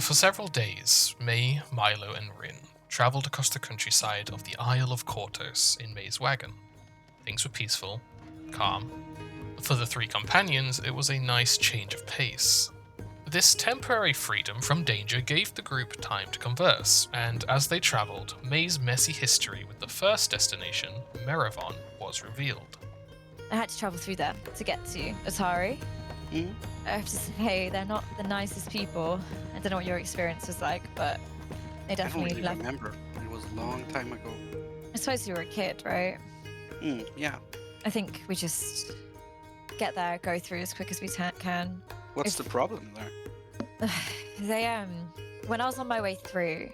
For several days, Mei, Milo, and Rin travelled across the countryside of the Isle of Kortos in Mei's wagon. Things were peaceful, calm. For the three companions, it was a nice change of pace. This temporary freedom from danger gave the group time to converse, and as they travelled, Mei's messy history with the first destination, Merivon, was revealed. I had to travel through there to get to Atari. Mm, I have to say, they're not the nicest people. I don't know what your experience was like, but they I don't definitely really left. remember. It was a long time ago. I suppose you were a kid, right? Yeah. I think we just get there, go through as quick as we can. What's If- the problem there? They when I was on my way through,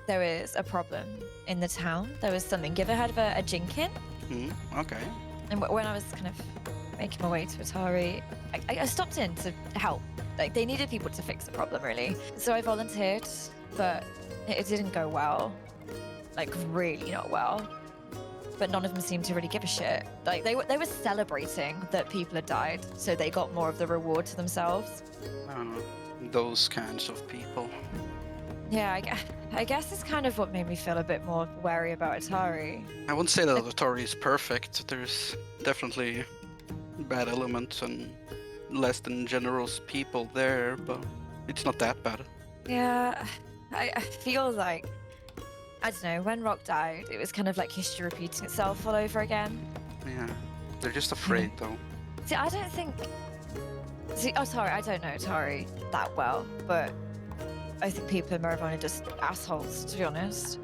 there was a problem in the town. There was something. You ever heard of a jinkin? Okay. And when I was kind of making my way to Atari, I stopped in to help. Like, they needed people to fix the problem, really. So I volunteered, but it didn't go well. Like, really not well. But none of them seemed to really give a shit. Like, they were celebrating that people had died, so they got more of the reward to themselves. Those kinds of people. Yeah, I guess it's kind of what made me feel a bit more wary about Atari. I wouldn't say that Atari is perfect. There's definitely bad elements and less than generous people there, but it's not that bad. Yeah, I feel like, I don't know, when Rock died, it was kind of like history repeating itself all over again. Yeah. They're just afraid, though. See, I don't think... I don't know Atari that well, but I think people in Merivon are just assholes, to be honest.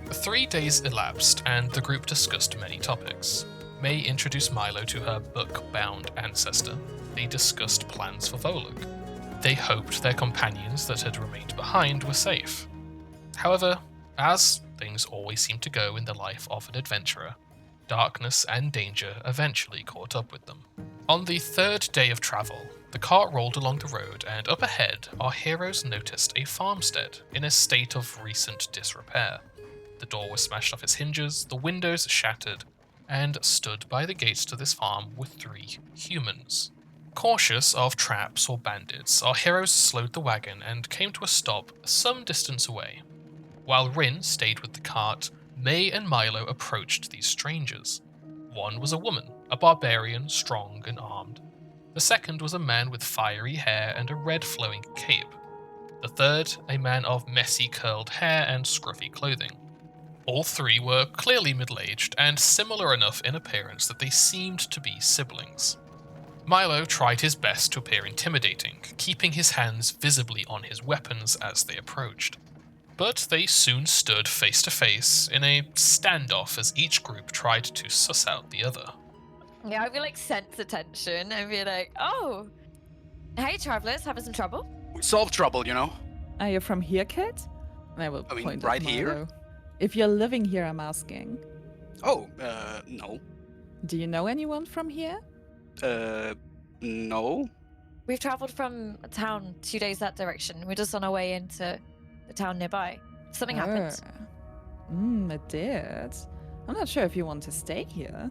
3 days elapsed, and the group discussed many topics. Mei introduced Milo to her book-bound ancestor. They discussed plans for Volluk. They hoped their companions that had remained behind were safe. However, as things always seem to go in the life of an adventurer, darkness and danger eventually caught up with them. On the third day of travel, the cart rolled along the road, and up ahead, our heroes noticed a farmstead in a state of recent disrepair. The door was smashed off its hinges, the windows shattered, and stood by the gates to this farm were 3 humans. Cautious of traps or bandits, our heroes slowed the wagon and came to a stop some distance away. While Rin stayed with the cart, Mei and Milo approached these strangers. One was a woman, a barbarian, strong and armed. The second was a man with fiery hair and a red flowing cape. The third, a man of messy curled hair and scruffy clothing. All 3 were clearly middle-aged and similar enough in appearance that they seemed to be siblings. Milo tried his best to appear intimidating, keeping his hands visibly on his weapons as they approached. But they soon stood face to face in a standoff as each group tried to suss out the other. Yeah, I feel like sense the tension and be like, oh, hey, travelers, having some trouble? We solve trouble, you know? Are you from here, kid? And I will I mean, point right at here? Milo. If you're living here, I'm asking. Oh, no. Do you know anyone from here? No. We've traveled from a town 2 days that direction. We're just on our way into the town nearby. Something happened. It did. I'm not sure if you want to stay here.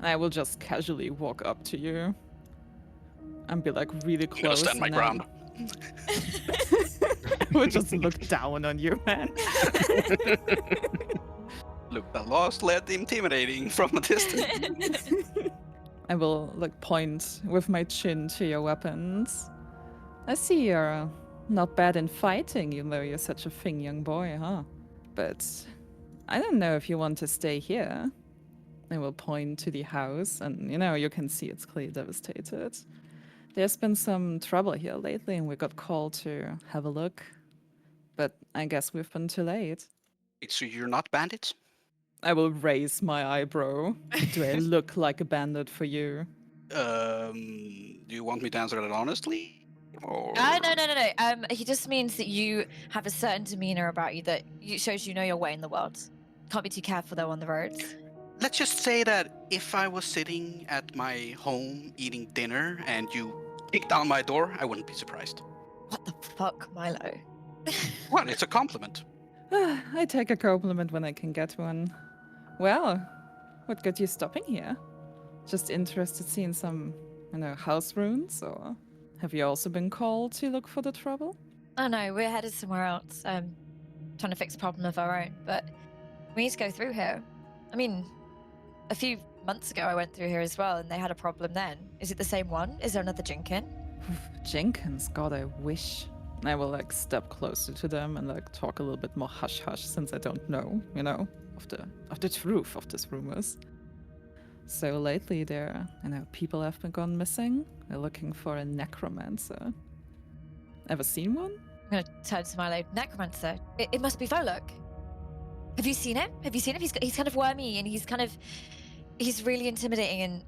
I will just casually walk up to you and be like really I'm gonna close. stand my and ground. I will just look down on you, man. Look, the lost led intimidating from a distance. I will like point with my chin to your weapons. I see you're not bad in fighting, even though you're such a thin young boy, huh? But I don't know if you want to stay here. I will point to the house, and you can see it's clearly devastated. There's been some trouble here lately, and we got called to have a look. But I guess we've been too late. So you're not bandits? I will raise my eyebrow. Do I look like a bandit for you? Do you want me to answer that honestly? Or... No. He just means that you have a certain demeanor about you that shows you know your way in the world. Can't be too careful though on the roads. Let's just say that if I was sitting at my home eating dinner and you kicked down my door, I wouldn't be surprised. What the fuck, Milo? Well, it's a compliment. I take a compliment when I can get one. Well, what got you stopping here? Just interested seeing some, house ruins, or have you also been called to look for the trouble? Oh no, we're headed somewhere else. Trying to fix a problem of our own, but we need to go through here. I mean, a few months ago I went through here as well, and they had a problem then. Is it the same one? Is there another Jinkin? Jenkins, God, I wish. I will like step closer to them and like talk a little bit more hush hush since I don't know, of the truth of these rumors. So lately there, people have been gone missing. They're looking for a necromancer. Ever seen one? I'm gonna turn to Milo. Necromancer. It must be Volluk. Have you seen him? Have you seen him? He's kind of wormy and he's really intimidating and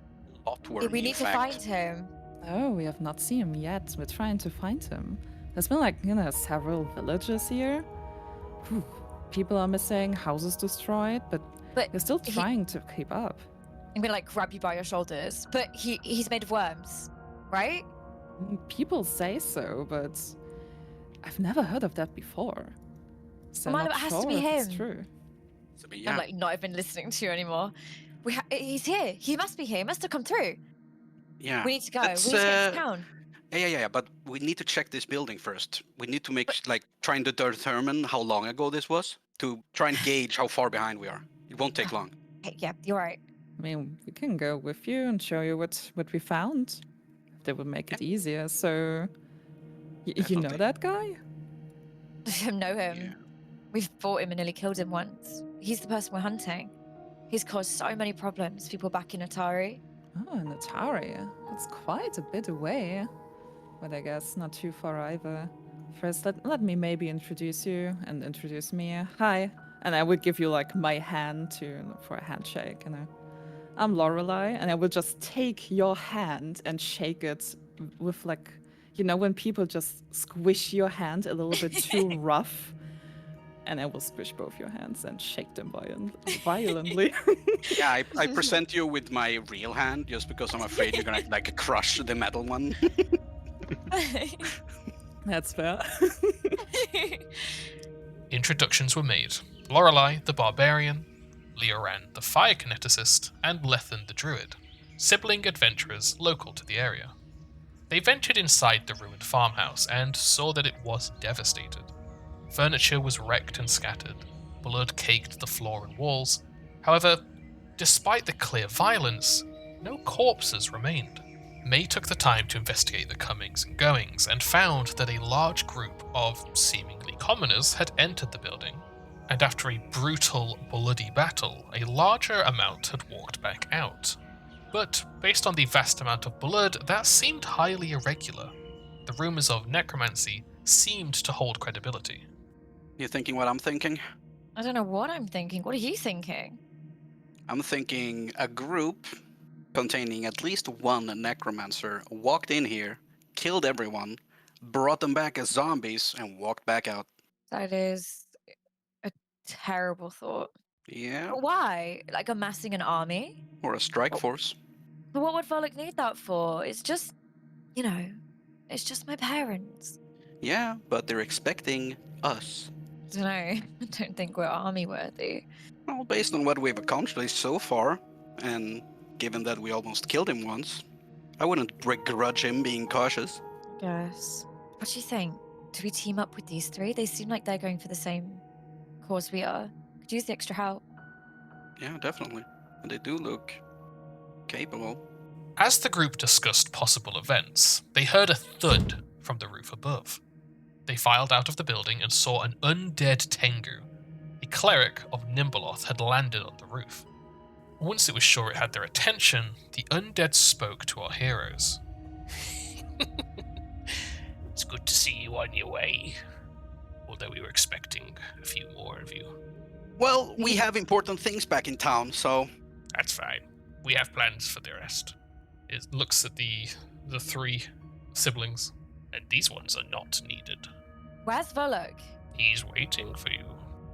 Lot wormy, we need in to fact. find him. Oh, we have not seen him yet. We're trying to find him. There's been several villages here. Whew. People are missing, houses destroyed, but we're still trying to keep up. I'm gonna grab you by your shoulders. But he's made of worms, right? People say so, but I've never heard of that before. So Milo, not it has sure to be if it's him. true. So, but yeah, I'm not even listening to you anymore. He's here. He must be here. He must have come through. yeah. We need to go. Let's, We need to get to town. Yeah. But we need to check this building first. We need to make trying to determine how long ago this was to try and gauge how far behind we are. It won't take long. Okay, yeah, you're right. I mean, we can go with you and show you what we found. That would make it easier. So, you know Definitely. that guy? I know him. Yeah. We've fought him and nearly killed him once. He's the person we're hunting. He's caused so many problems. People back in Atari. Oh, in Atari. It's quite a bit away. But I guess not too far either. First, let me maybe introduce you and introduce me. Hi. And I would give you my hand for a handshake, I'm Lorelei, and I will just take your hand and shake it with when people just squish your hand a little bit too rough. And I will squish both your hands and shake them violently. Yeah, I present you with my real hand just because I'm afraid you're gonna crush the metal one. That's fair. Introductions were made. Lorelei, the barbarian, Leoran, the fire kineticist, and Lethan, the druid, sibling adventurers local to the area. They ventured inside the ruined farmhouse and saw that it was devastated. Furniture was wrecked and scattered. Blood caked the floor and walls. However, despite the clear violence, no corpses remained. Mei took the time to investigate the comings and goings and found that a large group of seemingly commoners had entered the building, and after a brutal, bloody battle, a larger amount had walked back out. But based on the vast amount of blood, that seemed highly irregular. The rumors of necromancy seemed to hold credibility. You thinking what I'm thinking? I don't know what I'm thinking. What are you thinking? I'm thinking a group containing at least one necromancer walked in here, killed everyone, brought them back as zombies, and walked back out. That is a terrible thought. Yeah, But why? Amassing an army? or a strike force. But what would Volluk need that for? It's just, it's just my parents. Yeah, but they're expecting us. I don't know. I don't think we're army worthy. Well, based on what we've accomplished so far, and given that we almost killed him once, I wouldn't begrudge him being cautious. Guess. What do you think? Do we team up with these three? They seem like they're going for the same cause we are. Could use the extra help. Yeah, definitely. And they do look capable. As the group discussed possible events, they heard a thud from the roof above. They filed out of the building and saw an undead Tengu. A cleric of Nimbaloth had landed on the roof. Once it was sure it had their attention, the undead spoke to our heroes. It's good to see you on your way, although we were expecting a few more of you. Well, we have important things back in town, so... That's fine. We have plans for the rest. It looks at the three siblings, and these ones are not needed. Where's Volluk? He's waiting for you.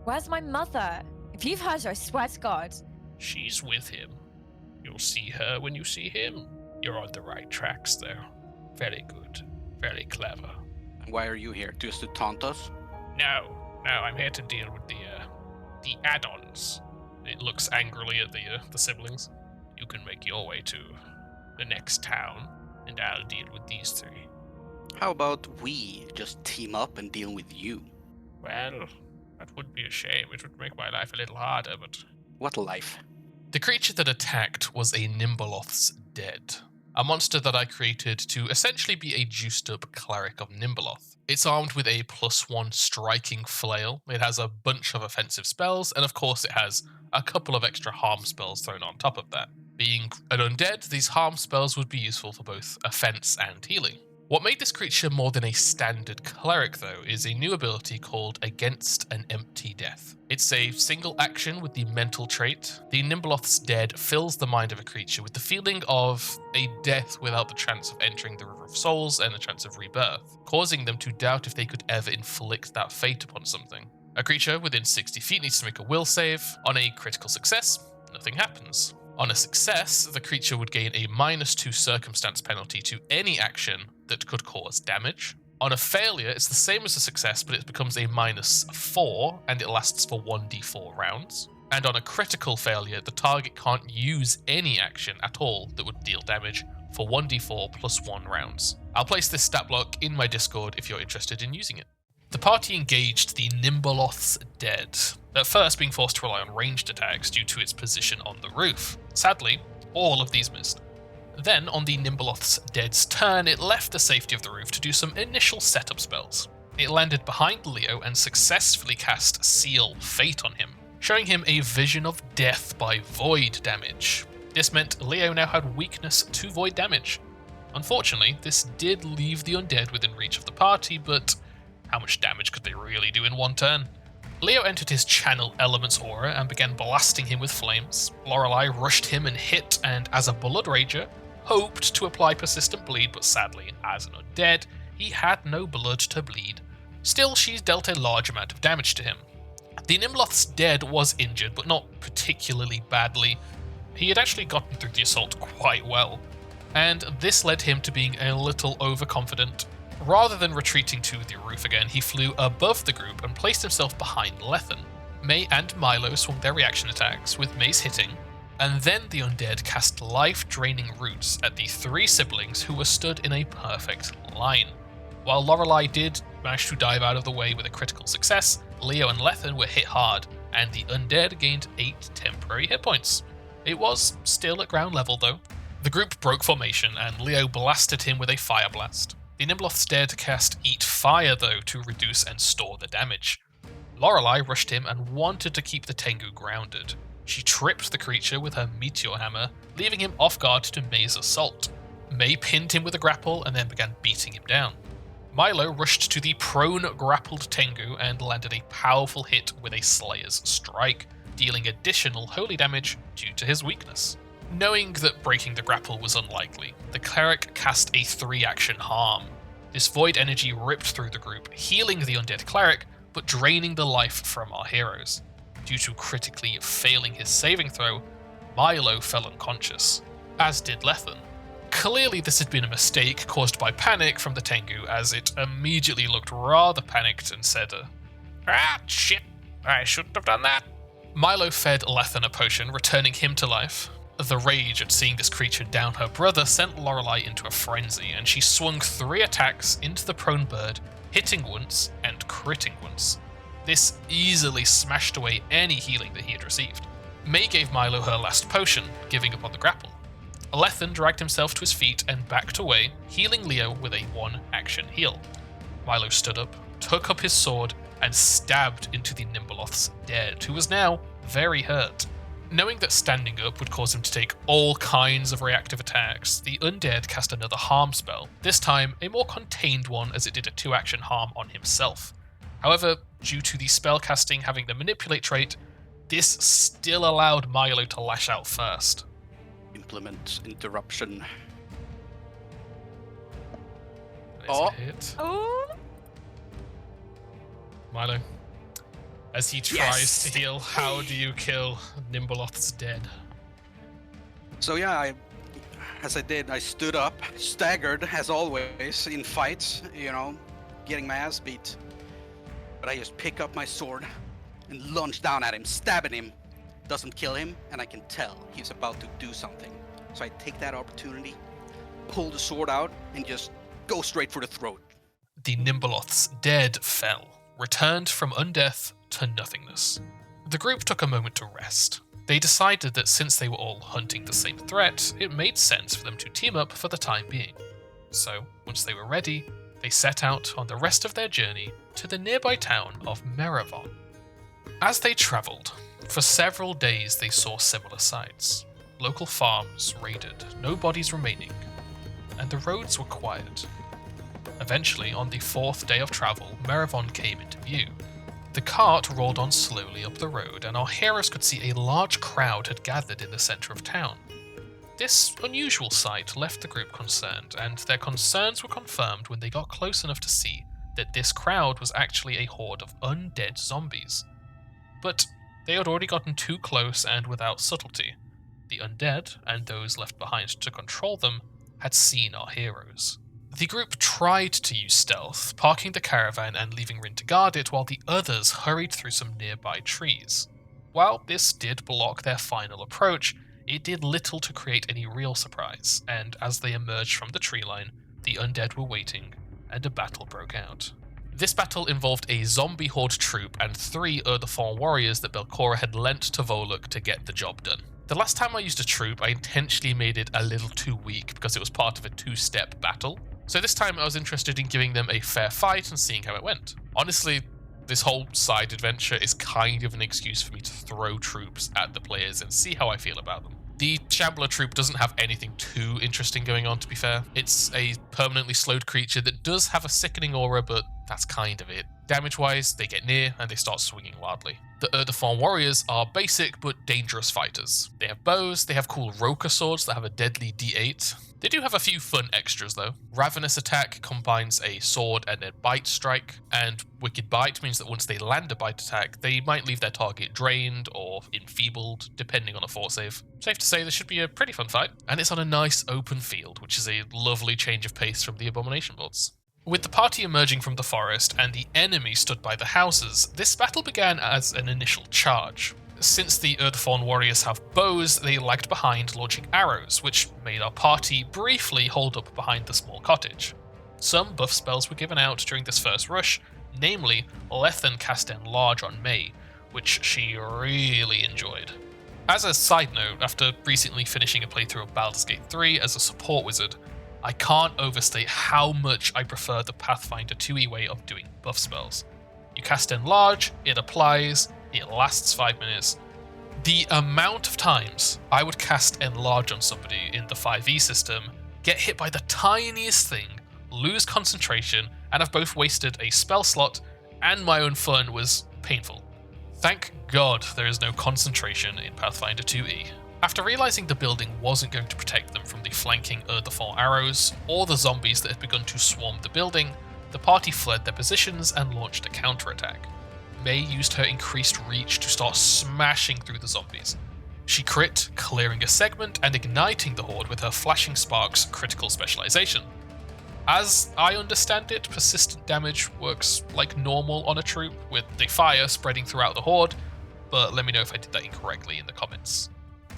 Where's my mother? If you've heard her, I swear to God. She's with him. You'll see her when you see him. You're on the right tracks there. Very good. Very clever. And why are you here? Just to taunt us? No, I'm here to deal with the add-ons. It looks angrily at the siblings. You can make your way to the next town, and I'll deal with these three. How about we just team up and deal with you? Well, that would be a shame. It would make my life a little harder, but... What life? The creature that attacked was a Nimbleoth's Dead, a monster that I created to essentially be a juiced-up cleric of Nimbleoth. It's armed with a +1 striking flail, it has a bunch of offensive spells, and of course it has a couple of extra harm spells thrown on top of that. Being an undead, these harm spells would be useful for both offense and healing. What made this creature more than a standard cleric, though, is a new ability called Against an Empty Death. It's a single action with the mental trait. The Nimbleoth's Dead fills the mind of a creature with the feeling of a death without the chance of entering the River of Souls and the chance of rebirth, causing them to doubt if they could ever inflict that fate upon something. A creature within 60 feet needs to make a will save. On a critical success, nothing happens. On a success, the creature would gain a -2 circumstance penalty to any action that could cause damage. On a failure, it's the same as a success, but it becomes a -4, and it lasts for 1d4 rounds. And on a critical failure, the target can't use any action at all that would deal damage for 1d4 +1 rounds. I'll place this stat block in my Discord if you're interested in using it. The party engaged the Nimbleoth's Dead, at first being forced to rely on ranged attacks due to its position on the roof. Sadly, all of these missed. Then, on the Nimbleoth's Dead's turn, it left the safety of the roof to do some initial setup spells. It landed behind Leo and successfully cast Seal Fate on him, showing him a vision of death by void damage. This meant Leo now had weakness to void damage. Unfortunately, this did leave the undead within reach of the party, but how much damage could they really do in one turn? Leo entered his Channel Elements aura and began blasting him with flames. Lorelei rushed him and hit, and as a Blood Rager, hoped to apply Persistent Bleed, but sadly, as an undead, he had no blood to bleed. Still, she dealt a large amount of damage to him. The Nimbleoth's Dead was injured, but not particularly badly. He had actually gotten through the assault quite well, and this led him to being a little overconfident. Rather than retreating to the roof again, he flew above the group and placed himself behind Lethen. Mei and Milo swung their reaction attacks, with Mei's hitting, and then the undead cast life-draining roots at the 3 siblings who were stood in a perfect line. While Lorelei did manage to dive out of the way with a critical success, Leo and Lethen were hit hard, and the undead gained 8 temporary hit points. It was still at ground level though. The group broke formation, and Leo blasted him with a fire blast. The Nimbleoth's Dead cast Eat Fire though to reduce and store the damage. Lorelei rushed him and wanted to keep the Tengu grounded. She tripped the creature with her meteor hammer, leaving him off guard to Mei's assault. Mei pinned him with a grapple and then began beating him down. Milo rushed to the prone grappled Tengu and landed a powerful hit with a Slayer's Strike, dealing additional holy damage due to his weakness. Knowing that breaking the grapple was unlikely, the cleric cast a 3-action harm. This void energy ripped through the group, healing the undead cleric, but draining the life from our heroes. Due to critically failing his saving throw, Milo fell unconscious, as did Lethen. Clearly this had been a mistake caused by panic from the Tengu, as it immediately looked rather panicked and said, shit, I shouldn't have done that. Milo fed Lethen a potion, returning him to life. The rage at seeing this creature down her brother sent Lorelei into a frenzy, and she swung 3 attacks into the prone bird, hitting once and critting once. This easily smashed away any healing that he had received. Mei gave Milo her last potion, giving up on the grapple. Lethen dragged himself to his feet and backed away, healing Leo with a 1-action heal. Milo stood up, took up his sword, and stabbed into the Nimbleoth's Dead, who was now very hurt. Knowing that standing up would cause him to take all kinds of reactive attacks, the undead cast another harm spell, this time a more contained one as it did a 2-action harm on himself. However, due to the spellcasting having the manipulate trait, this still allowed Milo to lash out first. Implement interruption. That is a hit. Oh, Milo, as he tries to heal, how do you kill Nimbleoth's Dead? So yeah, as I did, I stood up, staggered as always in fights, getting my ass beat. But I just pick up my sword and lunge down at him, stabbing him. Doesn't kill him, and I can tell he's about to do something. So I take that opportunity, pull the sword out, and just go straight for the throat. The Nimbaloth's dead fell, returned from undeath to nothingness. The group took a moment to rest. They decided that since they were all hunting the same threat, it made sense for them to team up for the time being. So, once they were ready, they set out on the rest of their journey to the nearby town of Meravon. As they travelled, for several days they saw similar sights. Local farms raided, no bodies remaining, and the roads were quiet. Eventually, on the 4th day of travel, Meravon came into view. The cart rolled on slowly up the road, and our heroes could see a large crowd had gathered in the centre of town. This unusual sight left the group concerned, and their concerns were confirmed when they got close enough to see that this crowd was actually a horde of undead zombies. But they had already gotten too close and without subtlety. The undead, and those left behind to control them, had seen our heroes. The group tried to use stealth, parking the caravan and leaving Rin to guard it while the others hurried through some nearby trees. While this did block their final approach, it did little to create any real surprise, and as they emerged from the tree line, the undead were waiting, and a battle broke out. This battle involved a zombie horde troop and 3 Urdefon warriors that Belcora had lent to Volluk to get the job done. The last time I used a troop, I intentionally made it a little too weak because it was part of a 2-step battle. So this time I was interested in giving them a fair fight and seeing how it went. Honestly, this whole side adventure is kind of an excuse for me to throw troops at the players and see how I feel about them. The Shambler troop doesn't have anything too interesting going on, to be fair. It's a permanently slowed creature that does have a sickening aura, but that's kind of it. Damage-wise, they get near and they start swinging wildly. The Urdefon warriors are basic but dangerous fighters. They have bows, they have cool Roka swords that have a deadly D8. They do have a few fun extras though. Ravenous Attack combines a sword and a bite strike, and Wicked Bite means that once they land a bite attack, they might leave their target drained or enfeebled, depending on a fort save. Safe to say this should be a pretty fun fight, and it's on a nice open field, which is a lovely change of pace from the Abomination Vaults. With the party emerging from the forest and the enemy stood by the houses, this battle began as an initial charge. Since the Urdefon warriors have bows, they lagged behind launching arrows, which made our party briefly hold up behind the small cottage. Some buff spells were given out during this first rush, namely Lethen cast Enlarge on Mei, which she really enjoyed. As a side note, after recently finishing a playthrough of Baldur's Gate 3 as a support wizard, I can't overstate how much I prefer the Pathfinder 2e way of doing buff spells. You cast Enlarge, it applies, it lasts 5 minutes. The amount of times I would cast Enlarge on somebody in the 5e system, get hit by the tiniest thing, lose concentration, and have both wasted a spell slot and my own fun was painful. Thank God there is no concentration in Pathfinder 2e. After realizing the building wasn't going to protect them from the flanking Urdefon arrows or the zombies that had begun to swarm the building, the party fled their positions and launched a counterattack. Mei used her increased reach to start smashing through the zombies. She crit, clearing a segment and igniting the horde with her Flashing Sparks critical specialization. As I understand it, persistent damage works like normal on a troop, with the fire spreading throughout the horde, but let me know if I did that incorrectly in the comments.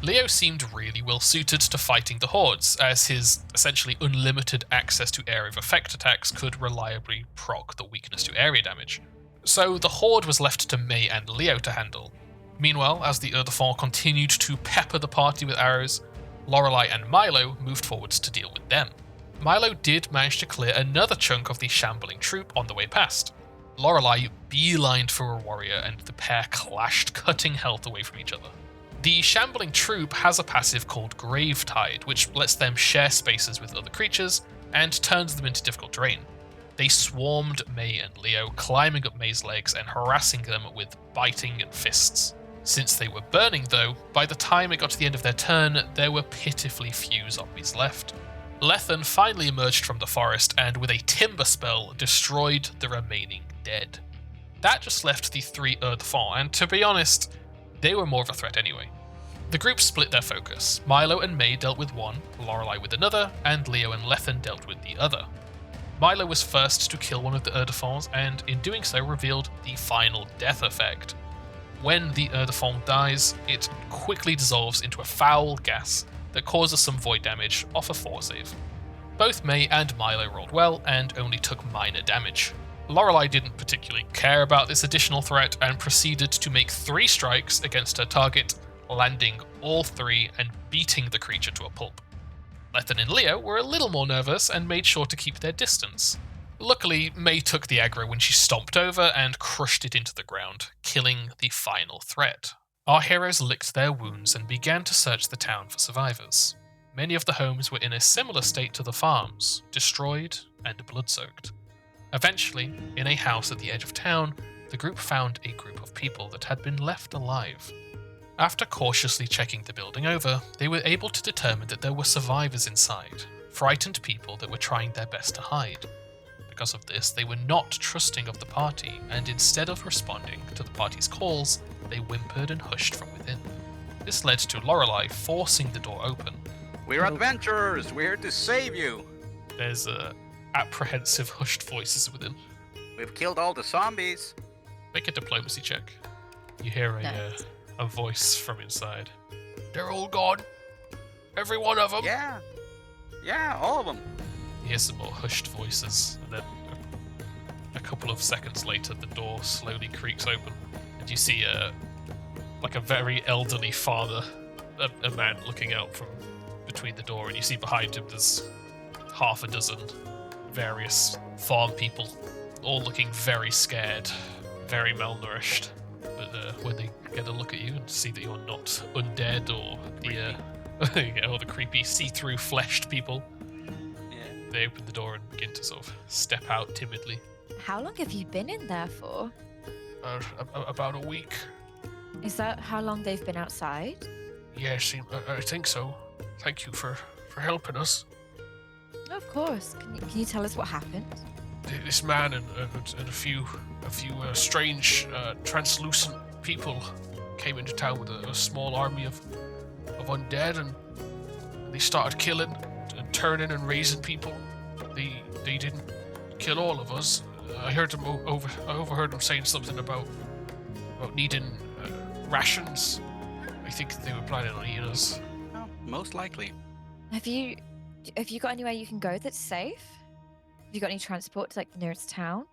Leo seemed really well suited to fighting the hordes, as his essentially unlimited access to area of effect attacks could reliably proc the weakness to area damage. So the horde was left to Mei and Leo to handle. Meanwhile, as the Urdefon continued to pepper the party with arrows, Lorelei and Milo moved forwards to deal with them. Milo did manage to clear another chunk of the shambling troop on the way past. Lorelei beelined for a warrior and the pair clashed, cutting health away from each other. The shambling troop has a passive called Gravetide, which lets them share spaces with other creatures and turns them into difficult terrain. They swarmed Mei and Leo, climbing up Mei's legs and harassing them with biting and fists. Since they were burning though, by the time it got to the end of their turn, there were pitifully few zombies left. Lethen finally emerged from the forest and with a timber spell destroyed the remaining dead. That just left the 3 Urdefon, and to be honest, they were more of a threat anyway. The group split their focus. Milo and Mei dealt with one, Lorelei with another, and Leo and Lethen dealt with the other. Milo was first to kill one of the Urdefons, and in doing so revealed the final death effect. When the Urdefon dies, it quickly dissolves into a foul gas that causes some void damage off a fort save. Both Mei and Milo rolled well and only took minor damage. Lorelei didn't particularly care about this additional threat and proceeded to make 3 strikes against her target, landing all 3 and beating the creature to a pulp. Lethan and Leo were a little more nervous and made sure to keep their distance. Luckily, Mei took the aggro when she stomped over and crushed it into the ground, killing the final threat. Our heroes licked their wounds and began to search the town for survivors. Many of the homes were in a similar state to the farms, destroyed and blood-soaked. Eventually, in a house at the edge of town, the group found a group of people that had been left alive. After cautiously checking the building over, they were able to determine that there were survivors inside, frightened people that were trying their best to hide. Because of this, they were not trusting of the party, and instead of responding to the party's calls, they whimpered and hushed from within. This led to Lorelei forcing the door open. We're adventurers! We're here to save you! There's apprehensive, hushed voices within. We've killed all the zombies! Make a diplomacy check. You hear Nice. a voice from inside. They're all gone. Every one of them. Yeah! Yeah, all of them! You hear some more hushed voices, and then a couple of seconds later, the door slowly creaks open, and you see a very elderly father, a man looking out from between the door, and you see behind him there's half a dozen various farm people, all looking very scared, very malnourished. But when they get a look at you and see that you're not undead or the creepy see-through fleshed people, they open the door and begin to sort of step out timidly. How long have you been in there for? About a week. Is that how long they've been outside? Yes, I think so. Thank you for helping us. Of course. Can you tell us what happened? This man and a few strange translucent people came into town with a small army of undead, and they started killing and turning and raising people. They didn't kill all of us. I heard them I overheard them saying something about needing rations. I think they were planning on eating us. Oh, most likely. Have you got anywhere you can go that's safe? Have you got any transport to the nearest town?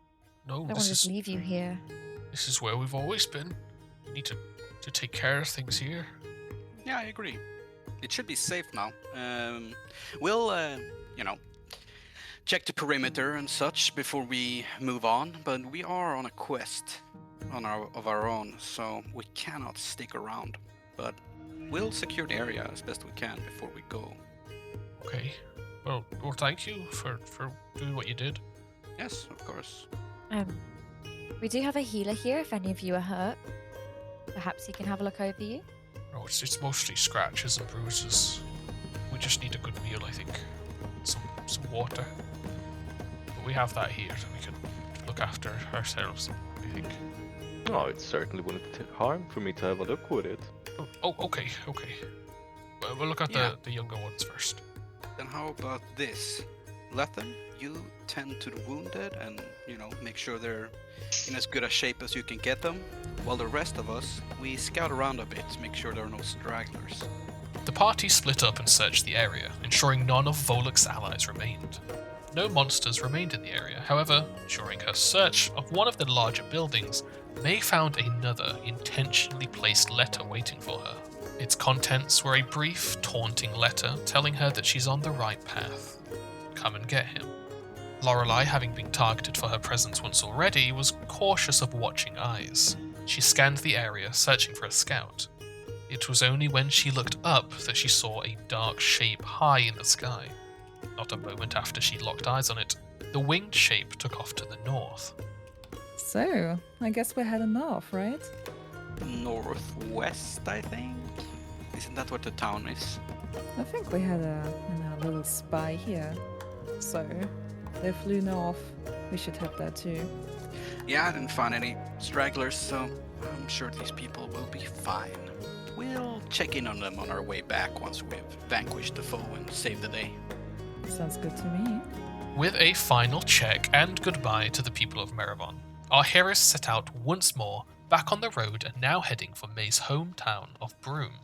No, I don't want to just leave you here. This is where we've always been. We need to take care of things here. Yeah, I agree. It should be safe now. We'll, check the perimeter and such before we move on, but we are on a quest of our own, so we cannot stick around. But we'll secure the area as best we can before we go. Okay. Well, thank you for doing what you did. Yes, of course. We do have a healer here if any of you are hurt. Perhaps he can have a look over you. No, it's mostly scratches and bruises. We just need a good meal, I think. Some water. But we have that here, so we can look after ourselves, I think. Oh, it certainly wouldn't harm for me to have a look with it. Oh, okay. We'll look at the younger ones first. Then how about this? Lethan, you tend to the wounded and, make sure they're in as good a shape as you can get them, while the rest of us, we scout around a bit to make sure there are no stragglers. The party split up and searched the area, ensuring none of Volluk's allies remained. No monsters remained in the area. However, during her search of one of the larger buildings, Mei found another intentionally placed letter waiting for her. Its contents were a brief, taunting letter telling her that she's on the right path. Come and get him. Lorelei, having been targeted for her presence once already, was cautious of watching eyes. She scanned the area, searching for a scout. It was only when she looked up that she saw a dark shape high in the sky. Not a moment after she locked eyes on it, the winged shape took off to the north. So, I guess we're heading north, right? Northwest, I think? Isn't that what the town is? I think we had a little spy here. So, they flew north. We should have that too. Yeah, I didn't find any stragglers, so I'm sure these people will be fine. We'll check in on them on our way back once we've vanquished the foe and saved the day. Sounds good to me. With a final check and goodbye to the people of Merivon, our heroes set out once more, back on the road and now heading for Mei's hometown of Broome.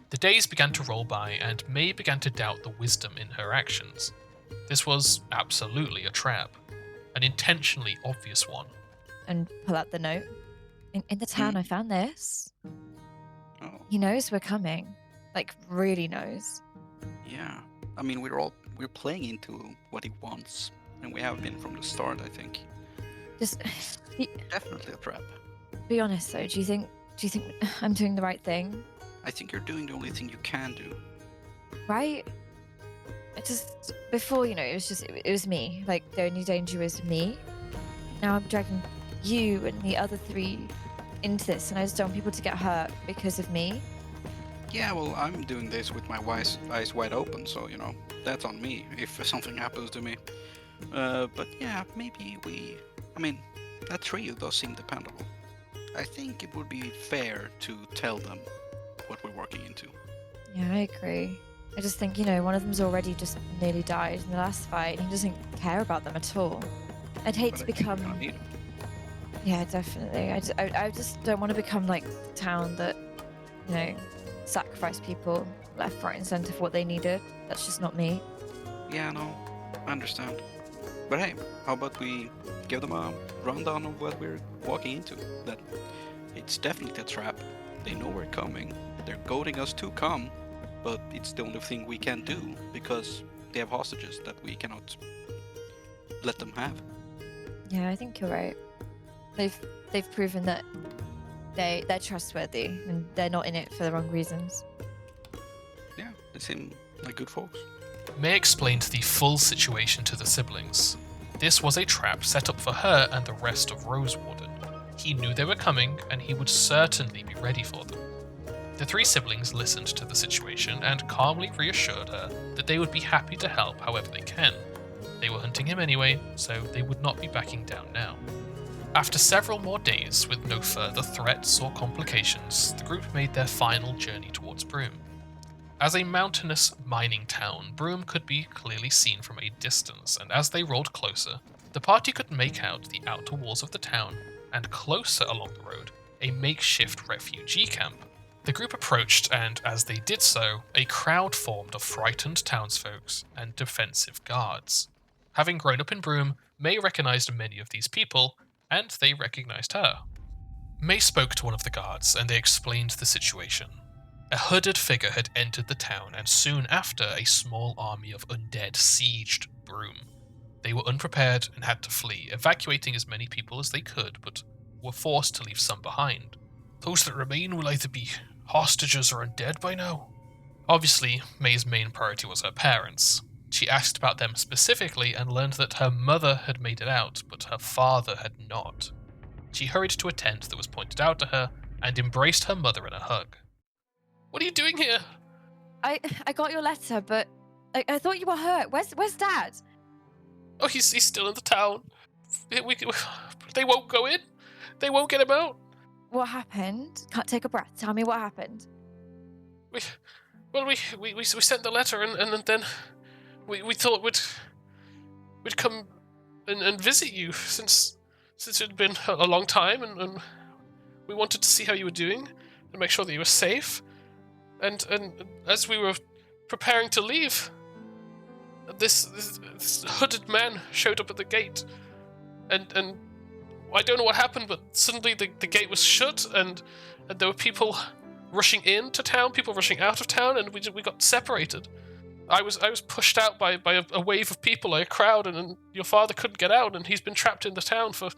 The days began to roll by and Mei began to doubt the wisdom in her actions. This was absolutely a trap, an intentionally obvious one. And pull out the note. In the town, I found this. Oh, He knows we're coming. Like, really knows. yeah. I mean, we're playing into what he wants, and we have been from the start, I think. Just Definitely a trap. be honest, though. Do you think I'm doing the right thing? I think you're doing the only thing you can do. Right? It just before, it was me. Like, the only danger was me. Now I'm dragging you and the other 3 into this, and I just don't want people to get hurt because of me. Yeah, well, I'm doing this with my eyes wide open, so, that's on me if something happens to me. But yeah, maybe that trio does seem dependable. I think it would be fair to tell them what we're working into. Yeah, I agree. I just think, one of them's already just nearly died in the last fight, and he doesn't care about them at all. I'd hate But to I think we're become... gonna need 'em. Yeah, definitely. I just don't want to become like the town that, sacrificed people left, right, and centre for what they needed. That's just not me. Yeah, no, I understand. But hey, how about we give them a rundown of what we're walking into? That it's definitely a trap. They know we're coming. They're goading us to come, but it's the only thing we can do because they have hostages that we cannot let them have. Yeah, I think you're right. They've proven that they're trustworthy and they're not in it for the wrong reasons. Yeah, they seem like good folks. Mei explained the full situation to the siblings. This was a trap set up for her and the rest of Rosewarden. He knew they were coming, and he would certainly be ready for them. The 3 siblings listened to the situation and calmly reassured her that they would be happy to help however they can. They were hunting him anyway, so they would not be backing down now. After several more days with no further threats or complications, the group made their final journey towards Broome. As a mountainous mining town, Broome could be clearly seen from a distance, and as they rolled closer, the party could make out the outer walls of the town, and closer along the road, a makeshift refugee camp. The group approached, and as they did so, a crowd formed of frightened townsfolk and defensive guards. Having grown up in Broome, Mei recognized many of these people, and they recognized her. Mei spoke to one of the guards, and they explained the situation. A hooded figure had entered the town, and soon after, a small army of undead sieged Broome. They were unprepared and had to flee, evacuating as many people as they could, but were forced to leave some behind. Those that remain will either be hostages or undead by now. Obviously, Mei's main priority was her parents. She asked about them specifically and learned that her mother had made it out, but her father had not. She hurried to a tent that was pointed out to her and embraced her mother in a hug. What are you doing here? I got your letter, but I thought you were hurt. Where's Dad? Oh, he's still in the town. They won't go in. They won't get him out. What happened? Can't take a breath. Tell me what happened. We sent the letter and then we thought we'd come and visit you since it had been a long time and we wanted to see how you were doing and make sure that you were safe. And as we were preparing to leave, this hooded man showed up at the gate, and I don't know what happened, but suddenly the gate was shut, and there were people rushing into town, people rushing out of town, and we got separated. I was pushed out by a wave of people, like a crowd, and your father couldn't get out, and he's been trapped in the town for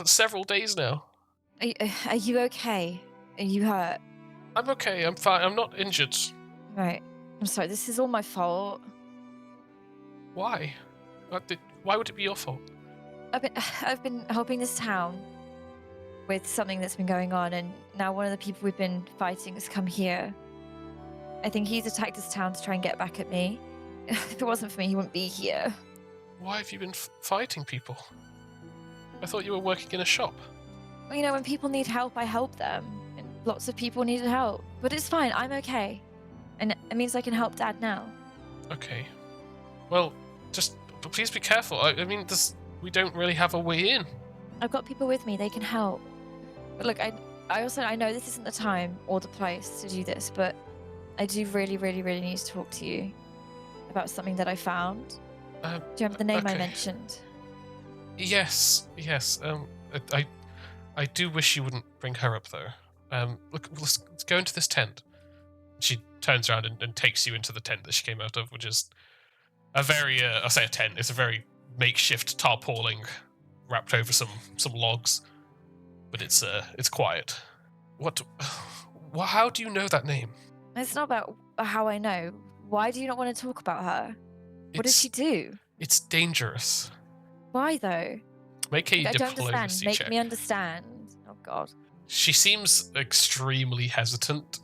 several days now. Are you okay? Are you hurt? I'm okay. I'm fine. I'm not injured. Right. I'm sorry. This is all my fault. Why? Why would it be your fault? I've been helping this town with something that's been going on, and now one of the people we've been fighting has come here. I think he's attacked this town to try and get back at me. If it wasn't for me, he wouldn't be here. Why have you been fighting people? I thought you were working in a shop. Well, when people need help, I help them. And lots of people needed help. But it's fine. I'm okay. And it means I can help Dad now. Okay. Well, but please be careful. I mean, we don't really have a way in. I've got people with me. They can help. But look, I know this isn't the time or the place to do this, but I do really, really, really need to talk to you about something that I found. Do you remember the name I okay. mentioned? Yes. I do wish you wouldn't bring her up, though. Look, let's go into this tent. She turns around and takes you into the tent that she came out of, which is a very, I'll say a tent. It's a very makeshift tarpaulin wrapped over some logs, but it's quiet. What? How do you know that name? It's not about how I know. Why do you not want to talk about her? What did she do? It's dangerous. Why though? Make a I don't understand. diplomacy Make check. me understand. Oh God. She seems extremely hesitant,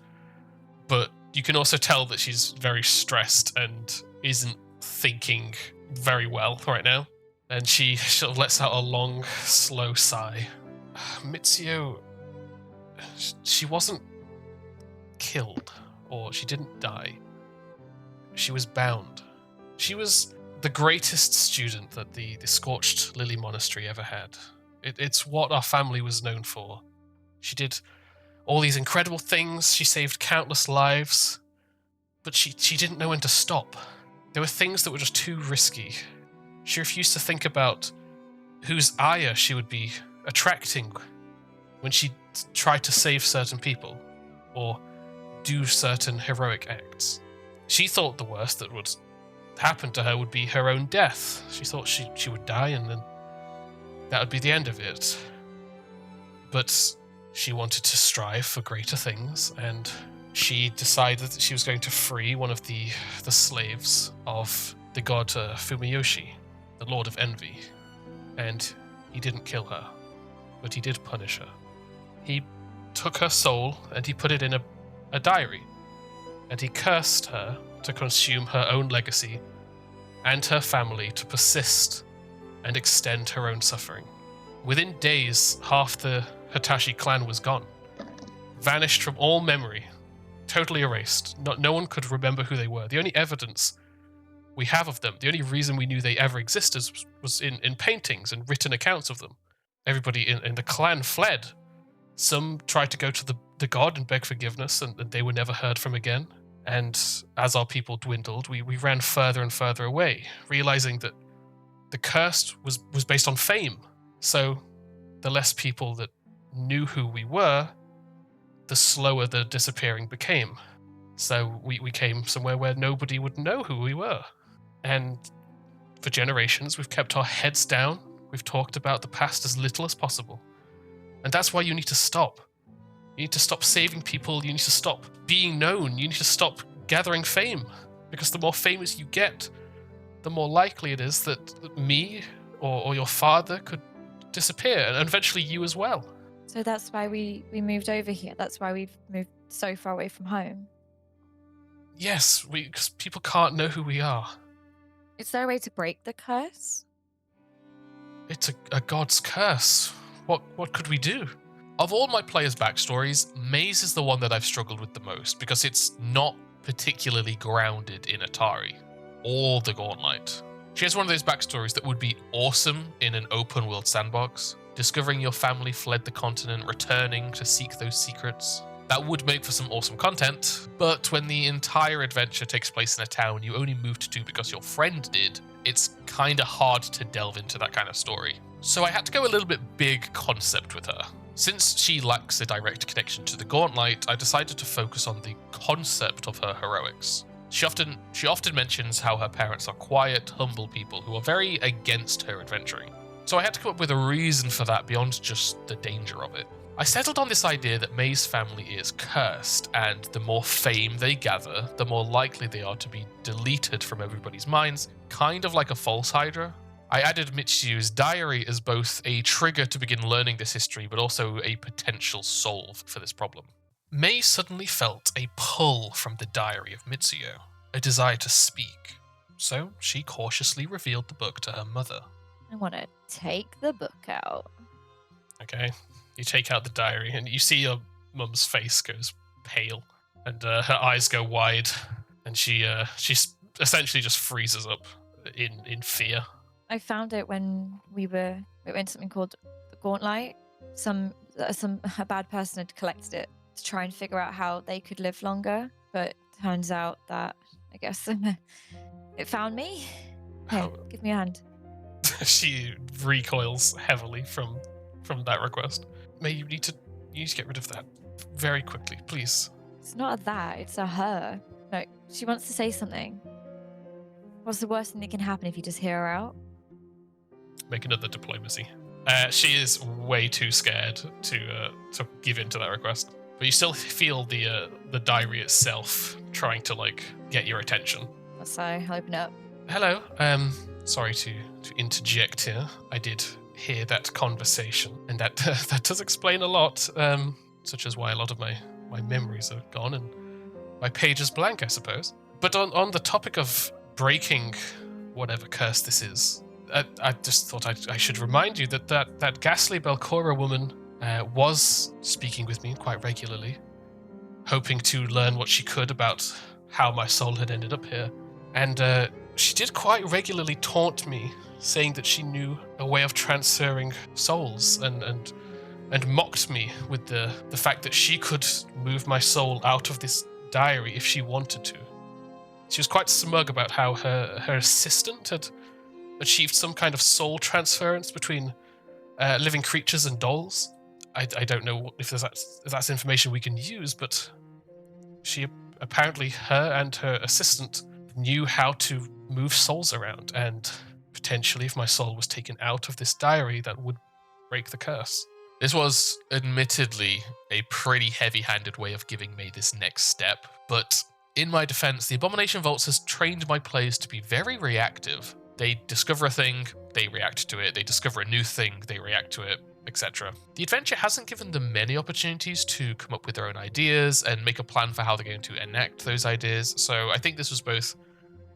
but you can also tell that she's very stressed and isn't thinking very well right now. And she sort of lets out a long, slow sigh. Mitsuyo, she wasn't killed, or she didn't die. She was bound. She was the greatest student that the Scorched Lily Monastery ever had. It's what our family was known for. She did all these incredible things. She saved countless lives. But she didn't know when to stop. There were things that were just too risky. She refused to think about whose ire she would be attracting when she tried to save certain people or do certain heroic acts. She thought the worst that would happen to her would be her own death. She thought she would die and then that would be the end of it. But she wanted to strive for greater things, and she decided that she was going to free one of the slaves of the god Fumiyoshi, the Lord of Envy. And he didn't kill her, but he did punish her. He took her soul and he put it in a diary, and he cursed her to consume her own legacy and her family to persist and extend her own suffering. Within days, half the Hitachi clan was gone, vanished from all memory, totally erased. No one could remember who they were. The only evidence we have of them, the only reason we knew they ever existed was in paintings and written accounts of them. Everybody in the clan fled. Some tried to go to the god and beg forgiveness, and they were never heard from again. And as our people dwindled, we ran further and further away, realizing that the curse was based on fame. So the less people that knew who we were, the slower the disappearing became. So we came somewhere where nobody would know who we were. And for generations, we've kept our heads down. We've talked about the past as little as possible. And that's why you need to stop. You need to stop saving people. You need to stop being known. You need to stop gathering fame. Because the more famous you get, the more likely it is that me or your father could disappear, and eventually you as well. So that's why we moved over here. That's why we've moved so far away from home. Yes, because people can't know who we are. Is there a way to break the curse? It's a god's curse. What could we do? Of all my players' backstories, Mei's is the one that I've struggled with the most, because it's not particularly grounded in Atari or the Gauntlet. She has one of those backstories that would be awesome in an open world sandbox. Discovering your family fled the continent, returning to seek those secrets. That would make for some awesome content, but when the entire adventure takes place in a town you only moved to because your friend did, it's kinda hard to delve into that kind of story. So I had to go a little bit big concept with her. Since she lacks a direct connection to the Gauntlet, I decided to focus on the concept of her heroics. She often mentions how her parents are quiet, humble people who are very against her adventuring. So I had to come up with a reason for that beyond just the danger of it. I settled on this idea that Mei's family is cursed, and the more fame they gather, the more likely they are to be deleted from everybody's minds, kind of like a false Hydra. I added Mitsu's diary as both a trigger to begin learning this history, but also a potential solve for this problem. Mei suddenly felt a pull from the diary of Mitsuyo, a desire to speak, so she cautiously revealed the book to her mother. I want to take the book out. Okay, you take out the diary, and you see your mum's face goes pale, and her eyes go wide, and she essentially just freezes up in fear. I found it when we went to something called the Gauntlet. A bad person had collected it to try and figure out how they could live longer, but turns out that I guess It found me. Here, How- give me a hand. She recoils heavily from that request. May, you need to get rid of that very quickly, please. It's not a that, it's a her. No, she wants to say something. What's the worst thing that can happen if you just hear her out? Make another diplomacy. She is way too scared to give in to that request. But you still feel the diary itself trying to get your attention. So I'll open it up. Hello. Sorry to interject here. I did hear that conversation, and that that does explain a lot. Such as why a lot of my memories are gone and my page is blank, I suppose. But on the topic of breaking whatever curse this is, I just thought I should remind you that ghastly Belcora woman was speaking with me quite regularly, hoping to learn what she could about how my soul had ended up here. And she did quite regularly taunt me, saying that she knew a way of transferring souls, and mocked me with the fact that she could move my soul out of this diary if she wanted to. She was quite smug about how her assistant had achieved some kind of soul transference between living creatures and dolls. I don't know if that's information we can use, but she apparently, her and her assistant knew how to move souls around, and potentially if my soul was taken out of this diary, that would break the curse. This was admittedly a pretty heavy-handed way of giving me this next step, but in my defense, the Abomination Vaults has trained my players to be very reactive. They discover a thing, they react to it. They discover a new thing, they react to it, etc. The adventure hasn't given them many opportunities to come up with their own ideas and make a plan for how they're going to enact those ideas, so I think this was both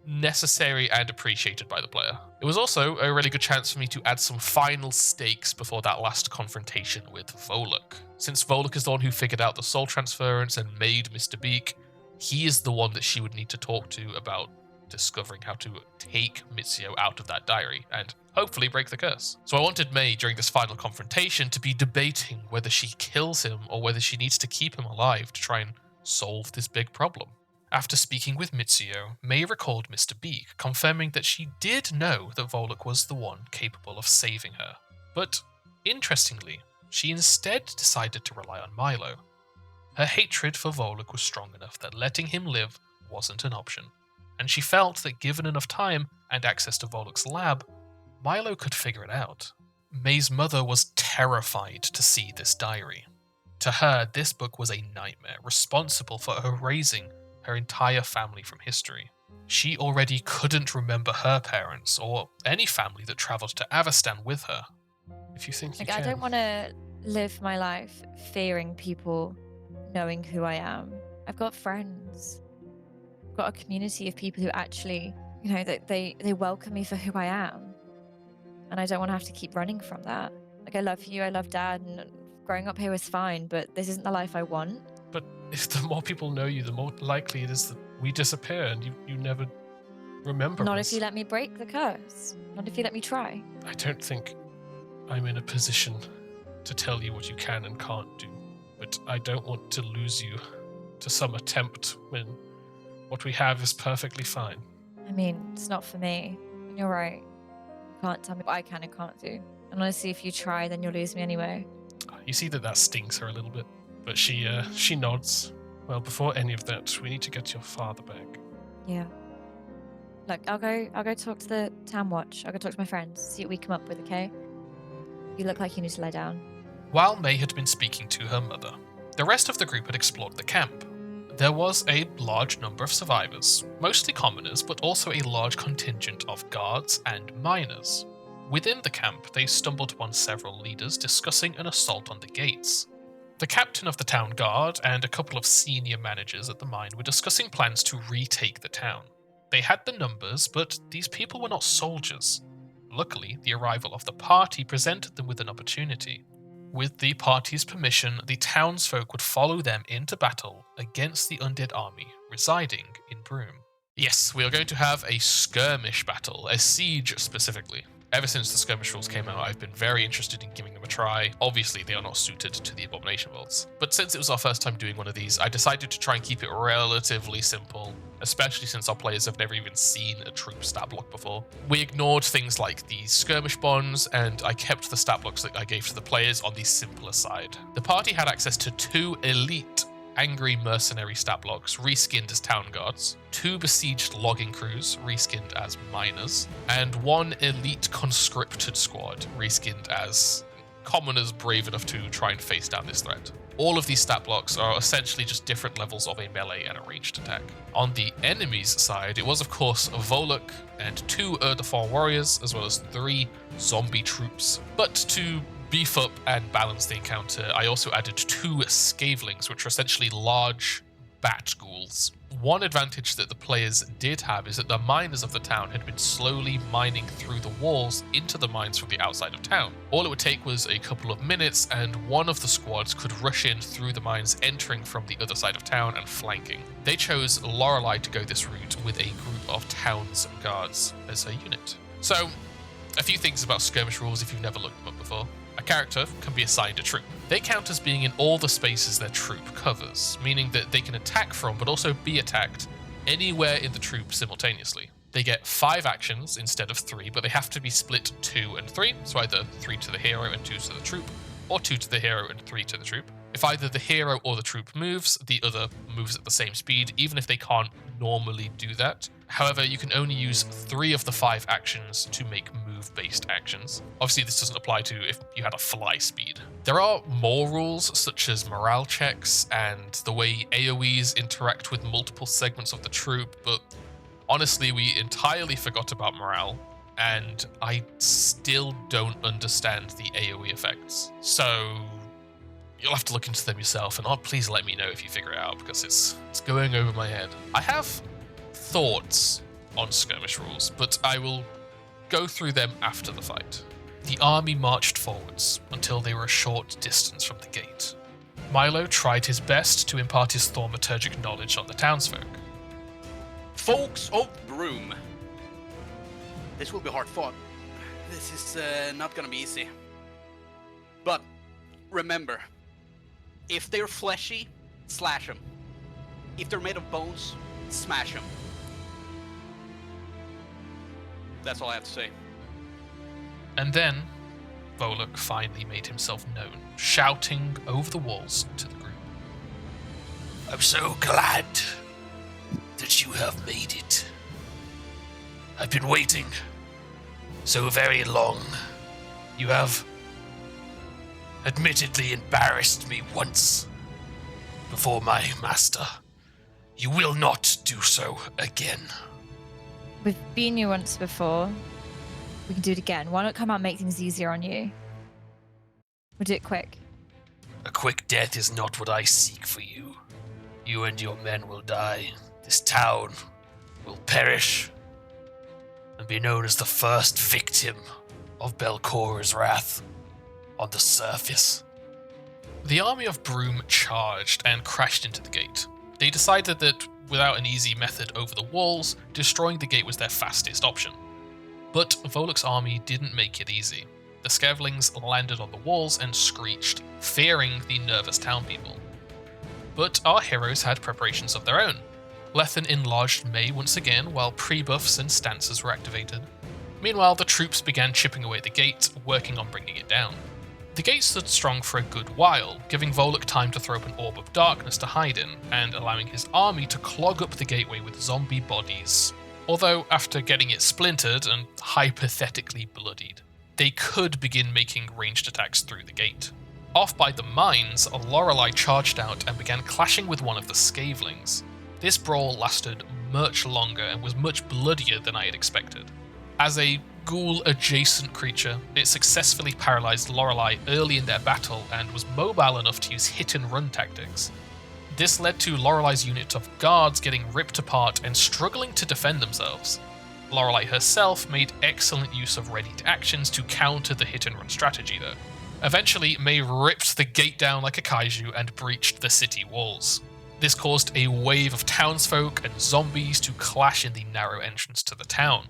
necessary and appreciated by the player. It was also a really good chance for me to add some final stakes before that last confrontation with Volluk. Since Volluk is the one who figured out the soul transference and made Mr. Beak, he is the one that she would need to talk to about discovering how to take Mizio out of that diary and hopefully break the curse. So I wanted Mei during this final confrontation to be debating whether she kills him or whether she needs to keep him alive to try and solve this big problem. After speaking with Mizio, Mei recalled Mr. Beak, confirming that she did know that Volluk was the one capable of saving her. But, interestingly, she instead decided to rely on Milo. Her hatred for Volluk was strong enough that letting him live wasn't an option, and she felt that given enough time and access to Volluk's lab, Milo could figure it out. Mei's mother was terrified to see this diary. To her, this book was a nightmare, responsible for erasing her entire family from history. She already couldn't remember her parents or any family that travelled to Avestan with her. If you think you can. I don't want to live my life fearing people knowing who I am. I've got friends. I've got a community of people who actually, they welcome me for who I am. And I don't want to have to keep running from that. I love you, I love Dad, and growing up here was fine, but this isn't the life I want. But if the more people know you, the more likely it is that we disappear and you never remember Not us. if you let me break the curse. Not if you let me try. I don't think I'm in a position to tell you what you can and can't do, but I don't want to lose you to some attempt when what we have is perfectly fine. I mean, it's not for me. And you're right. You can't tell me what I can and can't do. And honestly, if you try, then you'll lose me anyway. You see that stings her a little bit, but she nods. Well, before any of that, we need to get your father back. Yeah. Look, I'll go talk to the town watch. I'll go talk to my friends, see what we come up with, okay? You look like you need to lie down. While Mei had been speaking to her mother, the rest of the group had explored the camp. There was a large number of survivors, mostly commoners, but also a large contingent of guards and miners. Within the camp, they stumbled upon several leaders discussing an assault on the gates. The captain of the town guard and a couple of senior managers at the mine were discussing plans to retake the town. They had the numbers, but these people were not soldiers. Luckily, the arrival of the party presented them with an opportunity. With the party's permission, the townsfolk would follow them into battle against the undead army residing in Broome. Yes, we are going to have a skirmish battle, a siege specifically. Ever since the skirmish rules came out, I've been very interested in giving them a try. Obviously, they are not suited to the Abomination Vaults. But since it was our first time doing one of these, I decided to try and keep it relatively simple, especially since our players have never even seen a troop stat block before. We ignored things like the skirmish bonds, and I kept the stat blocks that I gave to the players on the simpler side. The party had access to 2 elite angry mercenary stat blocks reskinned as town guards, 2 besieged logging crews reskinned as miners, and 1 elite conscripted squad reskinned as commoners brave enough to try and face down this threat. All of these stat blocks are essentially just different levels of a melee and a ranged attack. On the enemy's side, it was of course Volluk and 2 Urdafon warriors, as well as 3 zombie troops. But to beef up and balance the encounter, I also added 2 Skavelings, which are essentially large bat ghouls. One advantage that the players did have is that the miners of the town had been slowly mining through the walls into the mines from the outside of town. All it would take was a couple of minutes and one of the squads could rush in through the mines, entering from the other side of town and flanking. They chose Lorelei to go this route with a group of town's guards as her unit. So, a few things about skirmish rules if you've never looked them up before. A character can be assigned a troop. They count as being in all the spaces their troop covers, meaning that they can attack from but also be attacked anywhere in the troop simultaneously. They get 5 actions instead of 3, but they have to be split 2 and 3, so either 3 to the hero and 2 to the troop, or 2 to the hero and 3 to the troop. If either the hero or the troop moves, the other moves at the same speed, even if they can't normally do that. However, you can only use 3 of the 5 actions to make move-based actions. Obviously, this doesn't apply to if you had a fly speed. There are more rules, such as morale checks and the way AoEs interact with multiple segments of the troop, but honestly, we entirely forgot about morale, and I still don't understand the AoE effects. So you'll have to look into them yourself, and please let me know if you figure it out, because it's going over my head. I have thoughts on skirmish rules, but I will go through them after the fight. The army marched forwards until they were a short distance from the gate. Milo tried his best to impart his thaumaturgic knowledge on the townsfolk. Folks of Broom, this will be hard fought. This is not gonna be easy. But remember, if they're fleshy, slash them. If they're made of bones, smash them. That's all I have to say. And then, Volluk finally made himself known, shouting over the walls to the group. I'm so glad that you have made it. I've been waiting so very long. You have admittedly embarrassed me once before my master. You will not do so again. We've been you once before. We can do it again. Why not come out and make things easier on you? We'll do it quick. A quick death is not what I seek for you. You and your men will die. This town will perish and be known as the first victim of Belcorra's wrath on the surface. The army of Broom charged and crashed into the gate. They decided that without an easy method over the walls, destroying the gate was their fastest option. But Volluk's army didn't make it easy. The Skavelings landed on the walls and screeched, fearing the nervous townpeople. But our heroes had preparations of their own. Lethen enlarged Mei once again, while pre-buffs and stances were activated. Meanwhile, the troops began chipping away at the gate, working on bringing it down. The gate stood strong for a good while, giving Volluk time to throw up an orb of darkness to hide in, and allowing his army to clog up the gateway with zombie bodies. Although, after getting it splintered and hypothetically bloodied, they could begin making ranged attacks through the gate. Off by the mines, Lorelei charged out and began clashing with one of the Skavelings. This brawl lasted much longer and was much bloodier than I had expected. As a ghoul-adjacent creature, it successfully paralyzed Lorelei early in their battle and was mobile enough to use hit-and-run tactics. This led to Lorelei's unit of guards getting ripped apart and struggling to defend themselves. Lorelei herself made excellent use of readied actions to counter the hit-and-run strategy, though. Eventually, Mei ripped the gate down like a kaiju and breached the city walls. This caused a wave of townsfolk and zombies to clash in the narrow entrance to the town.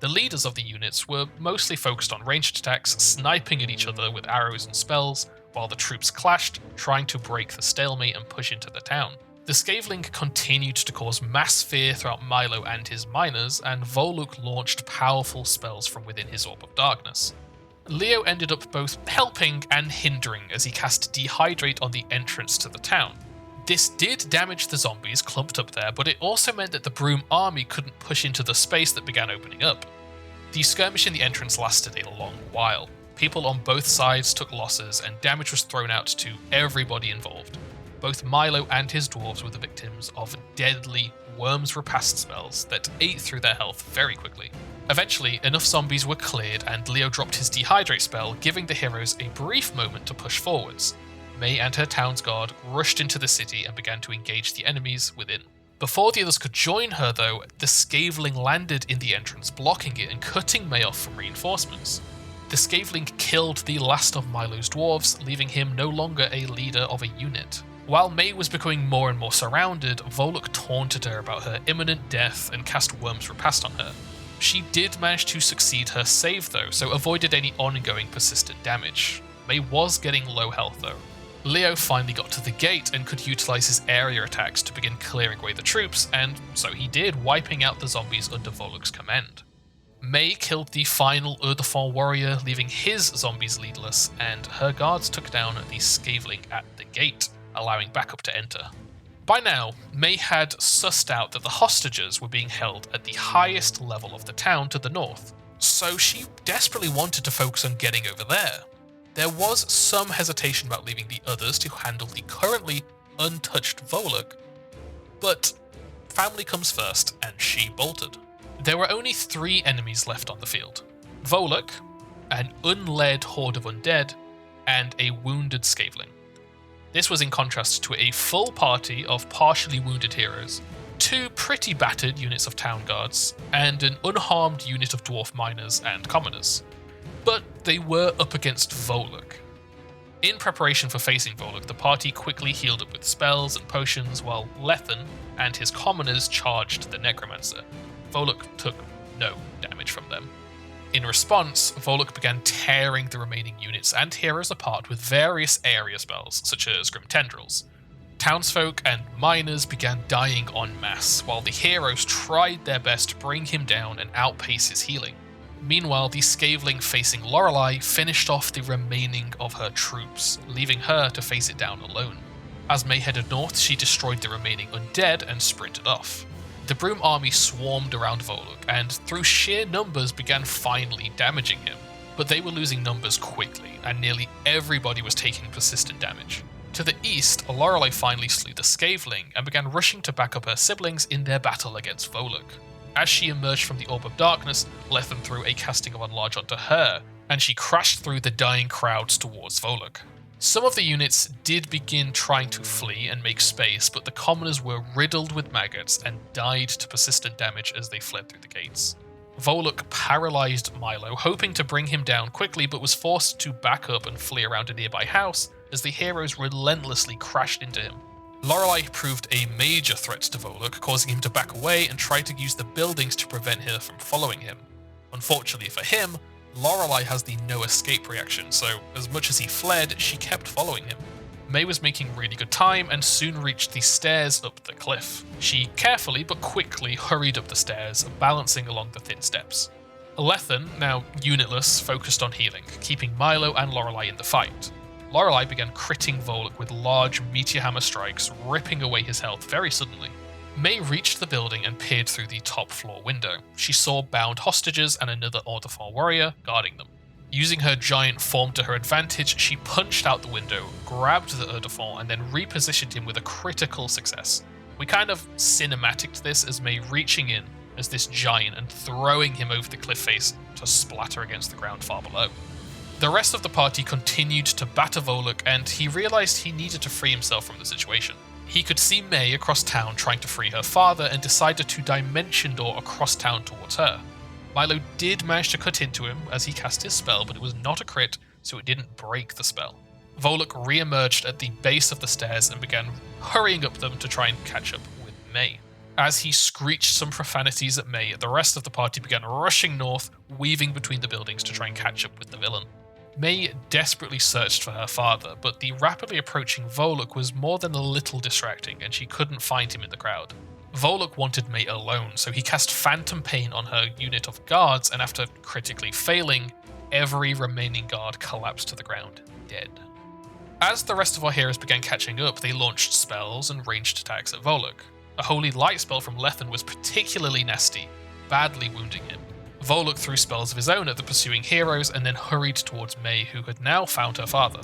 The leaders of the units were mostly focused on ranged attacks, sniping at each other with arrows and spells, while the troops clashed, trying to break the stalemate and push into the town. The Skaveling continued to cause mass fear throughout Milo and his miners, and Volluk launched powerful spells from within his Orb of Darkness. Leo ended up both helping and hindering as he cast Dehydrate on the entrance to the town. This did damage the zombies clumped up there, but it also meant that the Broom army couldn't push into the space that began opening up. The skirmish in the entrance lasted a long while. People on both sides took losses, and damage was thrown out to everybody involved. Both Milo and his dwarves were the victims of deadly Worms Repast spells that ate through their health very quickly. Eventually, enough zombies were cleared and Leo dropped his Dehydrate spell, giving the heroes a brief moment to push forwards. Mei and her town's guard rushed into the city and began to engage the enemies within. Before the others could join her though, the Skaveling landed in the entrance, blocking it and cutting Mei off from reinforcements. The Skaveling killed the last of Milo's dwarves, leaving him no longer a leader of a unit. While Mei was becoming more and more surrounded, Volluk taunted her about her imminent death and cast Worms Repast on her. She did manage to succeed her save though, so avoided any ongoing persistent damage. Mei was getting low health though. Leo finally got to the gate and could utilize his area attacks to begin clearing away the troops, and so he did, wiping out the zombies under Volluk's command. Mei killed the final Urdefall warrior, leaving his zombies leadless, and her guards took down the Skaveling at the gate, allowing backup to enter. By now, Mei had sussed out that the hostages were being held at the highest level of the town to the north, so she desperately wanted to focus on getting over there. There was some hesitation about leaving the others to handle the currently untouched Volluk, but family comes first, and she bolted. There were only 3 enemies left on the field: Volluk, an unled horde of undead, and a wounded Skaveling. This was in contrast to a full party of partially wounded heroes, 2 pretty battered units of town guards, and an unharmed unit of dwarf miners and commoners. But they were up against Volluk. In preparation for facing Volluk, the party quickly healed up with spells and potions, while Lethen and his commoners charged the Necromancer. Volluk took no damage from them. In response, Volluk began tearing the remaining units and heroes apart with various area spells, such as Grim Tendrils. Townsfolk and miners began dying en masse, while the heroes tried their best to bring him down and outpace his healing. Meanwhile, the Skaveling facing Lorelei finished off the remaining of her troops, leaving her to face it down alone. As Mei headed north, she destroyed the remaining undead and sprinted off. The Broom army swarmed around Volluk, and through sheer numbers began finally damaging him. But they were losing numbers quickly, and nearly everybody was taking persistent damage. To the east, Lorelei finally slew the Skaveling, and began rushing to back up her siblings in their battle against Volluk. As she emerged from the Orb of Darkness, Lethen threw a casting of Enlarge onto her, and she crashed through the dying crowds towards Volluk. Some of the units did begin trying to flee and make space, but the commoners were riddled with maggots and died to persistent damage as they fled through the gates. Volluk paralyzed Milo, hoping to bring him down quickly, but was forced to back up and flee around a nearby house as the heroes relentlessly crashed into him. Lorelei proved a major threat to Volluk, causing him to back away and try to use the buildings to prevent her from following him. Unfortunately for him, Lorelei has the no escape reaction, so as much as he fled, she kept following him. Mei was making really good time and soon reached the stairs up the cliff. She carefully but quickly hurried up the stairs, balancing along the thin steps. Lethen, now unitless, focused on healing, keeping Milo and Lorelei in the fight. Lorelei began critting Volluk with large meteor hammer strikes, ripping away his health very suddenly. Mei reached the building and peered through the top floor window. She saw bound hostages and another Urdefall warrior guarding them. Using her giant form to her advantage, she punched out the window, grabbed the Urdefall, and then repositioned him with a critical success. We kind of cinematicked this as Mei reaching in as this giant and throwing him over the cliff face to splatter against the ground far below. The rest of the party continued to batter Volluk, and he realized he needed to free himself from the situation. He could see Mei across town trying to free her father and decided to dimension door across town towards her. Milo did manage to cut into him as he cast his spell, but it was not a crit, so it didn't break the spell. Volluk re-emerged at the base of the stairs and began hurrying up them to try and catch up with Mei. As he screeched some profanities at Mei, the rest of the party began rushing north, weaving between the buildings to try and catch up with the villain. Mei desperately searched for her father, but the rapidly approaching Volluk was more than a little distracting, and she couldn't find him in the crowd. Volluk wanted Mei alone, so he cast Phantom Pain on her unit of guards, and after critically failing, every remaining guard collapsed to the ground, dead. As the rest of our heroes began catching up, they launched spells and ranged attacks at Volluk. A Holy Light spell from Lethen was particularly nasty, badly wounding him. Volluk threw spells of his own at the pursuing heroes and then hurried towards Mei, who had now found her father.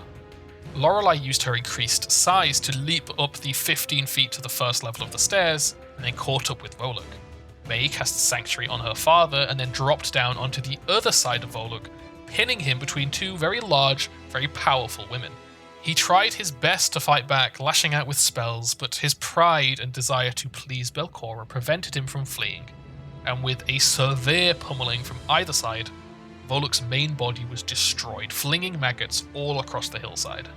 Lorelei used her increased size to leap up the 15 feet to the first level of the stairs, and then caught up with Volluk. Mei cast Sanctuary on her father and then dropped down onto the other side of Volluk, pinning him between two very large, very powerful women. He tried his best to fight back, lashing out with spells, but his pride and desire to please Belcora prevented him from fleeing, and with a severe pummeling from either side, Volluk's main body was destroyed, flinging maggots all across the hillside.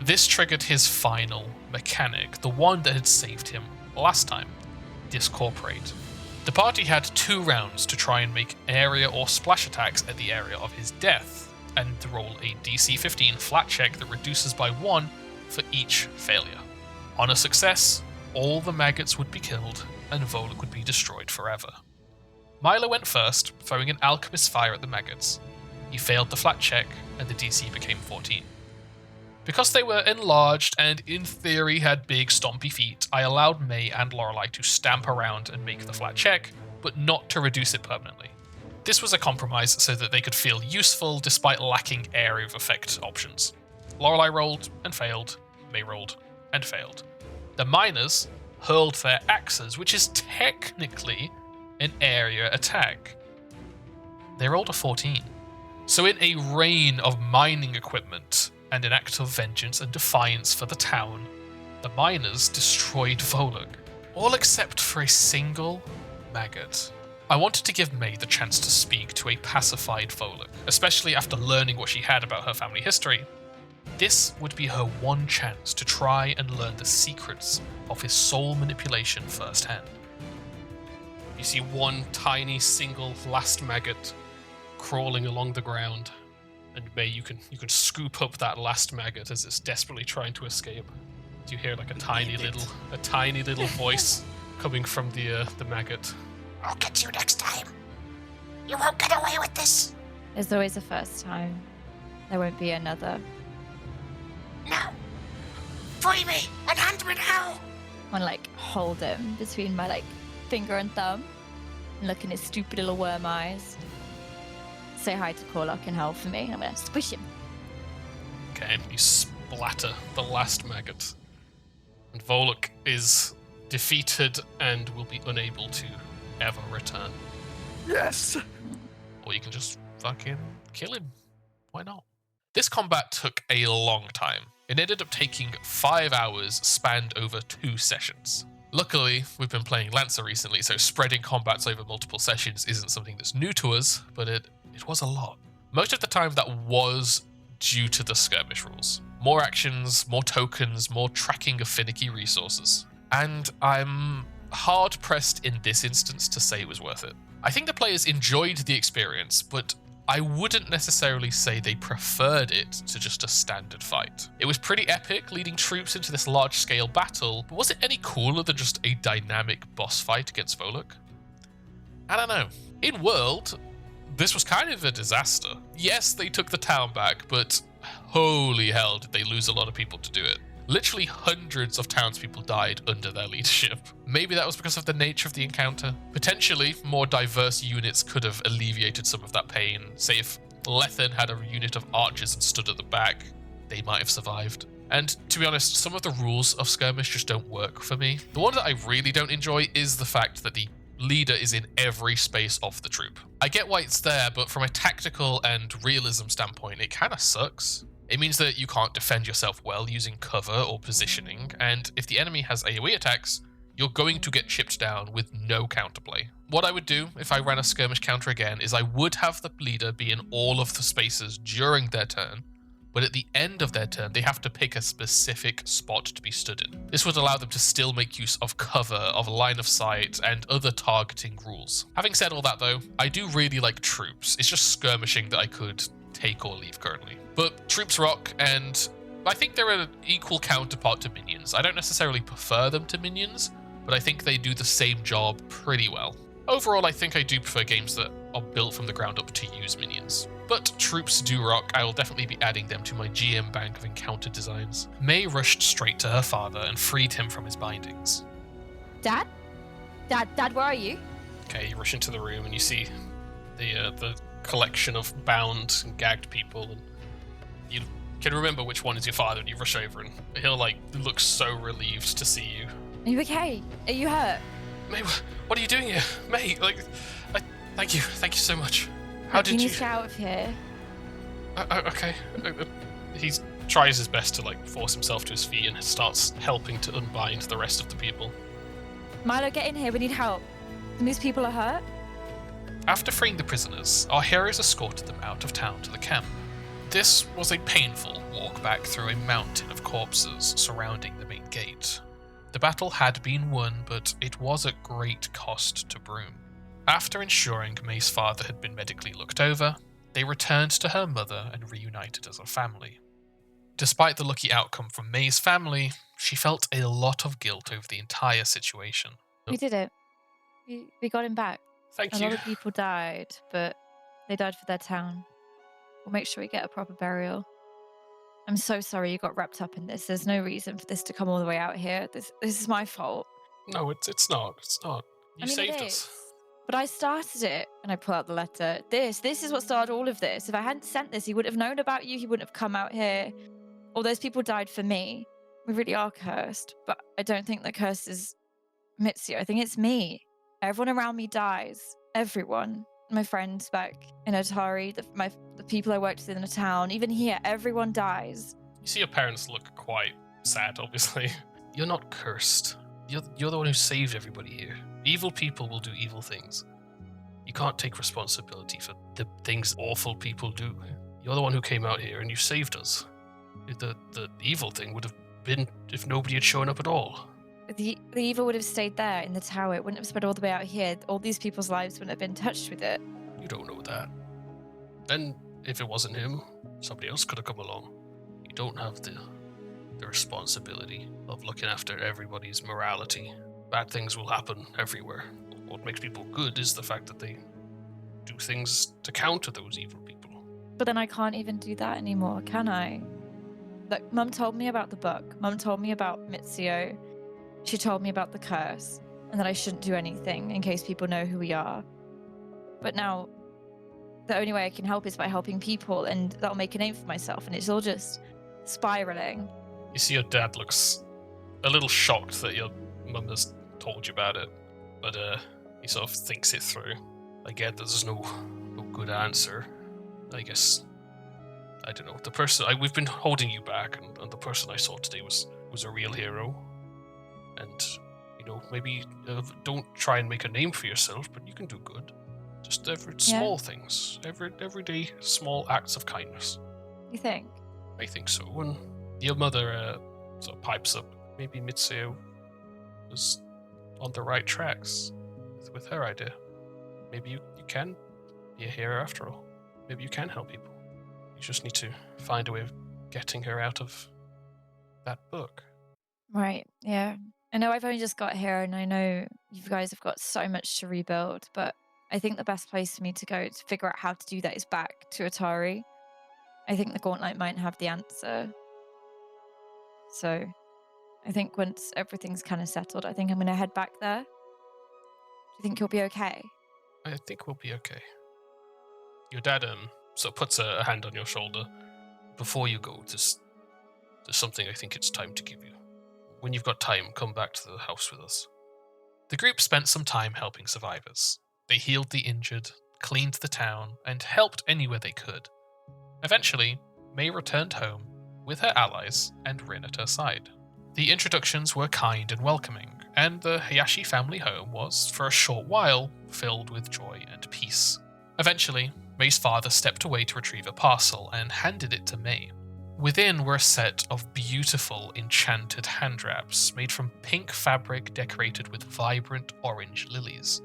This triggered his final mechanic, the one that had saved him last time, Discorporate. The party had 2 rounds to try and make area or splash attacks at the area of his death, and roll a DC 15 flat check that reduces by 1 for each failure. On a success, all the maggots would be killed, and Volluk would be destroyed forever. Milo went first, throwing an Alchemist Fire at the maggots. He failed the flat check, and the DC became 14. Because they were enlarged and, in theory, had big stompy feet, I allowed Mei and Lorelei to stamp around and make the flat check, but not to reduce it permanently. This was a compromise so that they could feel useful despite lacking area of effect options. Lorelei rolled and failed, Mei rolled and failed. The miners hurled their axes, which is technically an area attack. They rolled a 14. So in a rain of mining equipment and an act of vengeance and defiance for the town, the miners destroyed Volluk, all except for a single maggot. I wanted to give Mei the chance to speak to a pacified Volluk, especially after learning what she had about her family history. This would be her one chance to try and learn the secrets of his soul manipulation firsthand. You see one tiny single last maggot crawling along the ground, and Mei, you can scoop up that last maggot as it's desperately trying to escape. You hear like a tiny little voice coming from the maggot. I'll get you next time. You won't get away with this. There's always a first time. There won't be another. No. Free me and hand me now. I want to hold him between my finger and thumb and look in his stupid little worm eyes. Say hi to Corlock and Hell for me. I'm gonna squish him. Okay, you splatter the last maggot. And Volluk is defeated and will be unable to ever return. Yes! Or you can just fucking kill him. Why not? This combat took a long time. It ended up taking 5 hours spanned over 2 sessions. Luckily, we've been playing Lancer recently, so spreading combats over multiple sessions isn't something that's new to us, but it was a lot. Most of the time that was due to the skirmish rules. More actions, more tokens, more tracking of finicky resources. And I'm hard-pressed in this instance to say it was worth it. I think the players enjoyed the experience, but I wouldn't necessarily say they preferred it to just a standard fight. It was pretty epic, leading troops into this large-scale battle, but was it any cooler than just a dynamic boss fight against Volluk? I don't know. In World, this was kind of a disaster. Yes, they took the town back, but holy hell did they lose a lot of people to do it. Literally hundreds of townspeople died under their leadership. Maybe that was because of the nature of the encounter. Potentially, more diverse units could have alleviated some of that pain. Say if Lethen had a unit of archers and stood at the back, they might have survived. And to be honest, some of the rules of skirmish just don't work for me. The one that I really don't enjoy is the fact that the leader is in every space of the troop. I get why it's there, but from a tactical and realism standpoint, it kind of sucks. It means that you can't defend yourself well using cover or positioning, and if the enemy has AoE attacks, you're going to get chipped down with no counterplay. What I would do if I ran a skirmish counter again is I would have the leader be in all of the spaces during their turn, but at the end of their turn, they have to pick a specific spot to be stood in. This would allow them to still make use of cover, of line of sight, and other targeting rules. Having said all that though, I do really like troops. It's just skirmishing that I could take or leave currently. But troops rock, and I think they're an equal counterpart to minions. I don't necessarily prefer them to minions, but I think they do the same job pretty well. Overall, I think I do prefer games that are built from the ground up to use minions. But troops do rock. I will definitely be adding them to my GM bank of encounter designs. Mei rushed straight to her father and freed him from his bindings. Dad? Dad, where are you? Okay, you rush into the room and you see the collection of bound and gagged people, and you can remember which one is your father, and you rush over and he'll look so relieved to see you. Are you okay? Are you hurt? Mei, what are you doing here? Mei, thank you so much. How Look, did you you? need to get out of here. Okay. He tries his best to force himself to his feet and starts helping to unbind the rest of the people. Milo, get in here. We need help. And these people are hurt. After freeing the prisoners, our heroes escorted them out of town to the camp. This was a painful walk back through a mountain of corpses surrounding the main gate. The battle had been won, but it was at great cost to Broom. After ensuring Mei's father had been medically looked over, they returned to her mother and reunited as a family. Despite the lucky outcome from Mei's family, she felt a lot of guilt over the entire situation. We did it. We got him back. Thank A you. lot of people died, but they died for their town. We'll make sure we get a proper burial. I'm so sorry you got wrapped up in this. There's no reason for this to come all the way out here. This is my fault. No, it's not. It's not. You saved it us. is. But I started it, and I pull out the letter. This is what started all of this. If I hadn't sent this, he would have known about you. He wouldn't have come out here. All those people died for me. We really are cursed, but I don't think the curse is Mitsuo. I think it's me. Everyone around me dies. Everyone. My friends back in Atari, the people I worked with in the town, even here, everyone dies. You see your parents look quite sad, obviously. You're not cursed. You're the one who saved everybody here. Evil people will do evil things. You can't take responsibility for the things awful people do. You're the one who came out here and you saved us. The evil thing would have been if nobody had shown up at all. The evil would have stayed there in the tower. It wouldn't have spread all the way out here. All these people's lives wouldn't have been touched with it. You don't know that. Then, if it wasn't him, somebody else could have come along. You don't have the responsibility of looking after everybody's morality. Bad things will happen everywhere. What makes people good is the fact that they do things to counter those evil people. But then I can't even do that anymore, can I? Look, Mum told me about the book. Mum told me about Mitsuo. She told me about the curse, and that I shouldn't do anything in case people know who we are. But now, the only way I can help is by helping people, and that'll make a name for myself, and it's all just spiraling. You see your dad looks a little shocked that your mum has told you about it, but he sort of thinks it through. I get that there's no good answer. I guess, I don't know, the person, we've been holding you back, and the person I saw today was a real hero. And, maybe don't try and make a name for yourself, but you can do good. Just small things, everyday small acts of kindness. You think? I think so. And your mother sort of pipes up. Maybe Mitsuo was on the right tracks with her idea. Maybe you can be a hero after all. Maybe you can help people. You just need to find a way of getting her out of that book. Right, yeah. I know I've only just got here, and I know you guys have got so much to rebuild, but I think the best place for me to go to figure out how to do that is back to Atari. I think the Gauntlet might have the answer. So I think once everything's kind of settled, I think I'm going to head back there. Do you think you'll be okay? I think we'll be okay. Your dad sort of puts a hand on your shoulder. Before you go, there's something I think it's time to give you. When you've got time, come back to the house with us. The group spent some time helping survivors. They healed the injured, cleaned the town, and helped anywhere they could. Eventually, Mei returned home with her allies and Rin at her side. The introductions were kind and welcoming, and the Hayashi family home was, for a short while, filled with joy and peace. Eventually, Mei's father stepped away to retrieve a parcel and handed it to Mei. Within were a set of beautiful enchanted hand wraps made from pink fabric decorated with vibrant orange lilies.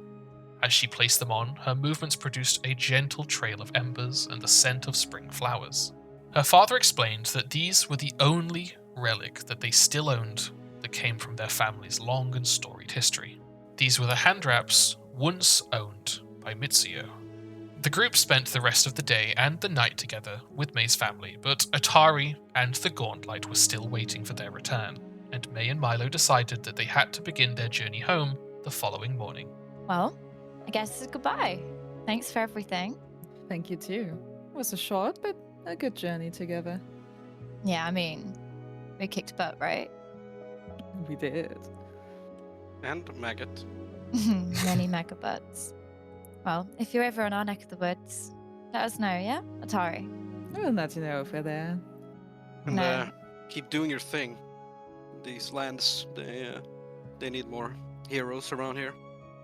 As she placed them on, her movements produced a gentle trail of embers and the scent of spring flowers. Her father explained that these were the only relic that they still owned that came from their family's long and storied history. These were the hand wraps once owned by Mitsuyo. The group spent the rest of the day and the night together with Mei's family, but Atari and the Gauntlight were still waiting for their return, and Mei and Milo decided that they had to begin their journey home the following morning. Well, I guess it's goodbye. Thanks for everything. Thank you too. It was a short but a good journey together. Yeah, I mean, we kicked butt, right? We did. And maggot. Many mega butts. Well, if you're ever in our neck of the woods, let us know, yeah? Atari. We'll let you know if we're there. And No. keep doing your thing. These lands, they need more heroes around here.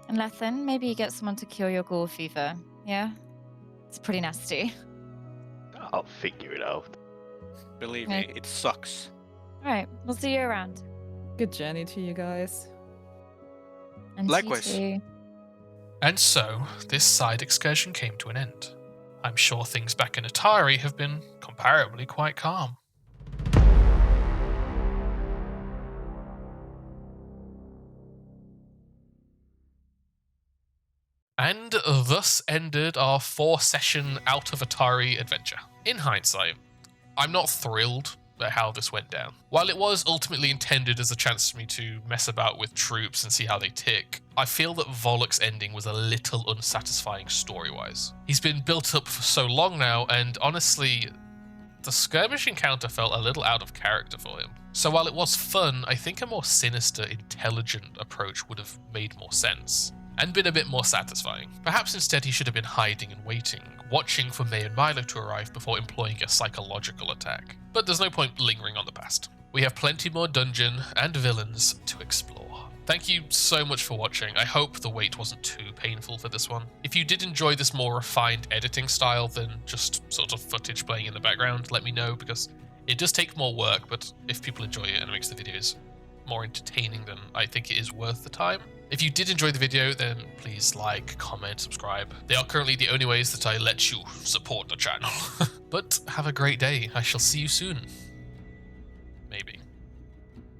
And Lethan, maybe you get someone to cure your ghoul fever, yeah? It's pretty nasty. I'll figure it out. Believe Okay. me, it sucks. Alright, we'll see you around. Good journey to you guys. And Likewise. you too. And so, this side excursion came to an end. I'm sure things back in Atari have been comparably quite calm. And thus ended our 4-session out of Atari adventure. In hindsight, I'm not thrilled at how this went down. While it was ultimately intended as a chance for me to mess about with troops and see how they tick, I feel that Volluk's ending was a little unsatisfying story-wise. He's been built up for so long now, and honestly, the skirmish encounter felt a little out of character for him. So while it was fun, I think a more sinister, intelligent approach would have made more sense, and been a bit more satisfying. Perhaps instead he should have been hiding and waiting, watching for Mei and Milo to arrive before employing a psychological attack. But there's no point lingering on the past. We have plenty more dungeon and villains to explore. Thank you so much for watching. I hope the wait wasn't too painful for this one. If you did enjoy this more refined editing style than just sort of footage playing in the background, let me know, because it does take more work, but if people enjoy it and it makes the videos more entertaining, then I think it is worth the time. If you did enjoy the video, then please like, comment, subscribe. They are currently the only ways that I let you support the channel. But have a great day. I shall see you soon. Maybe.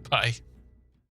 Bye.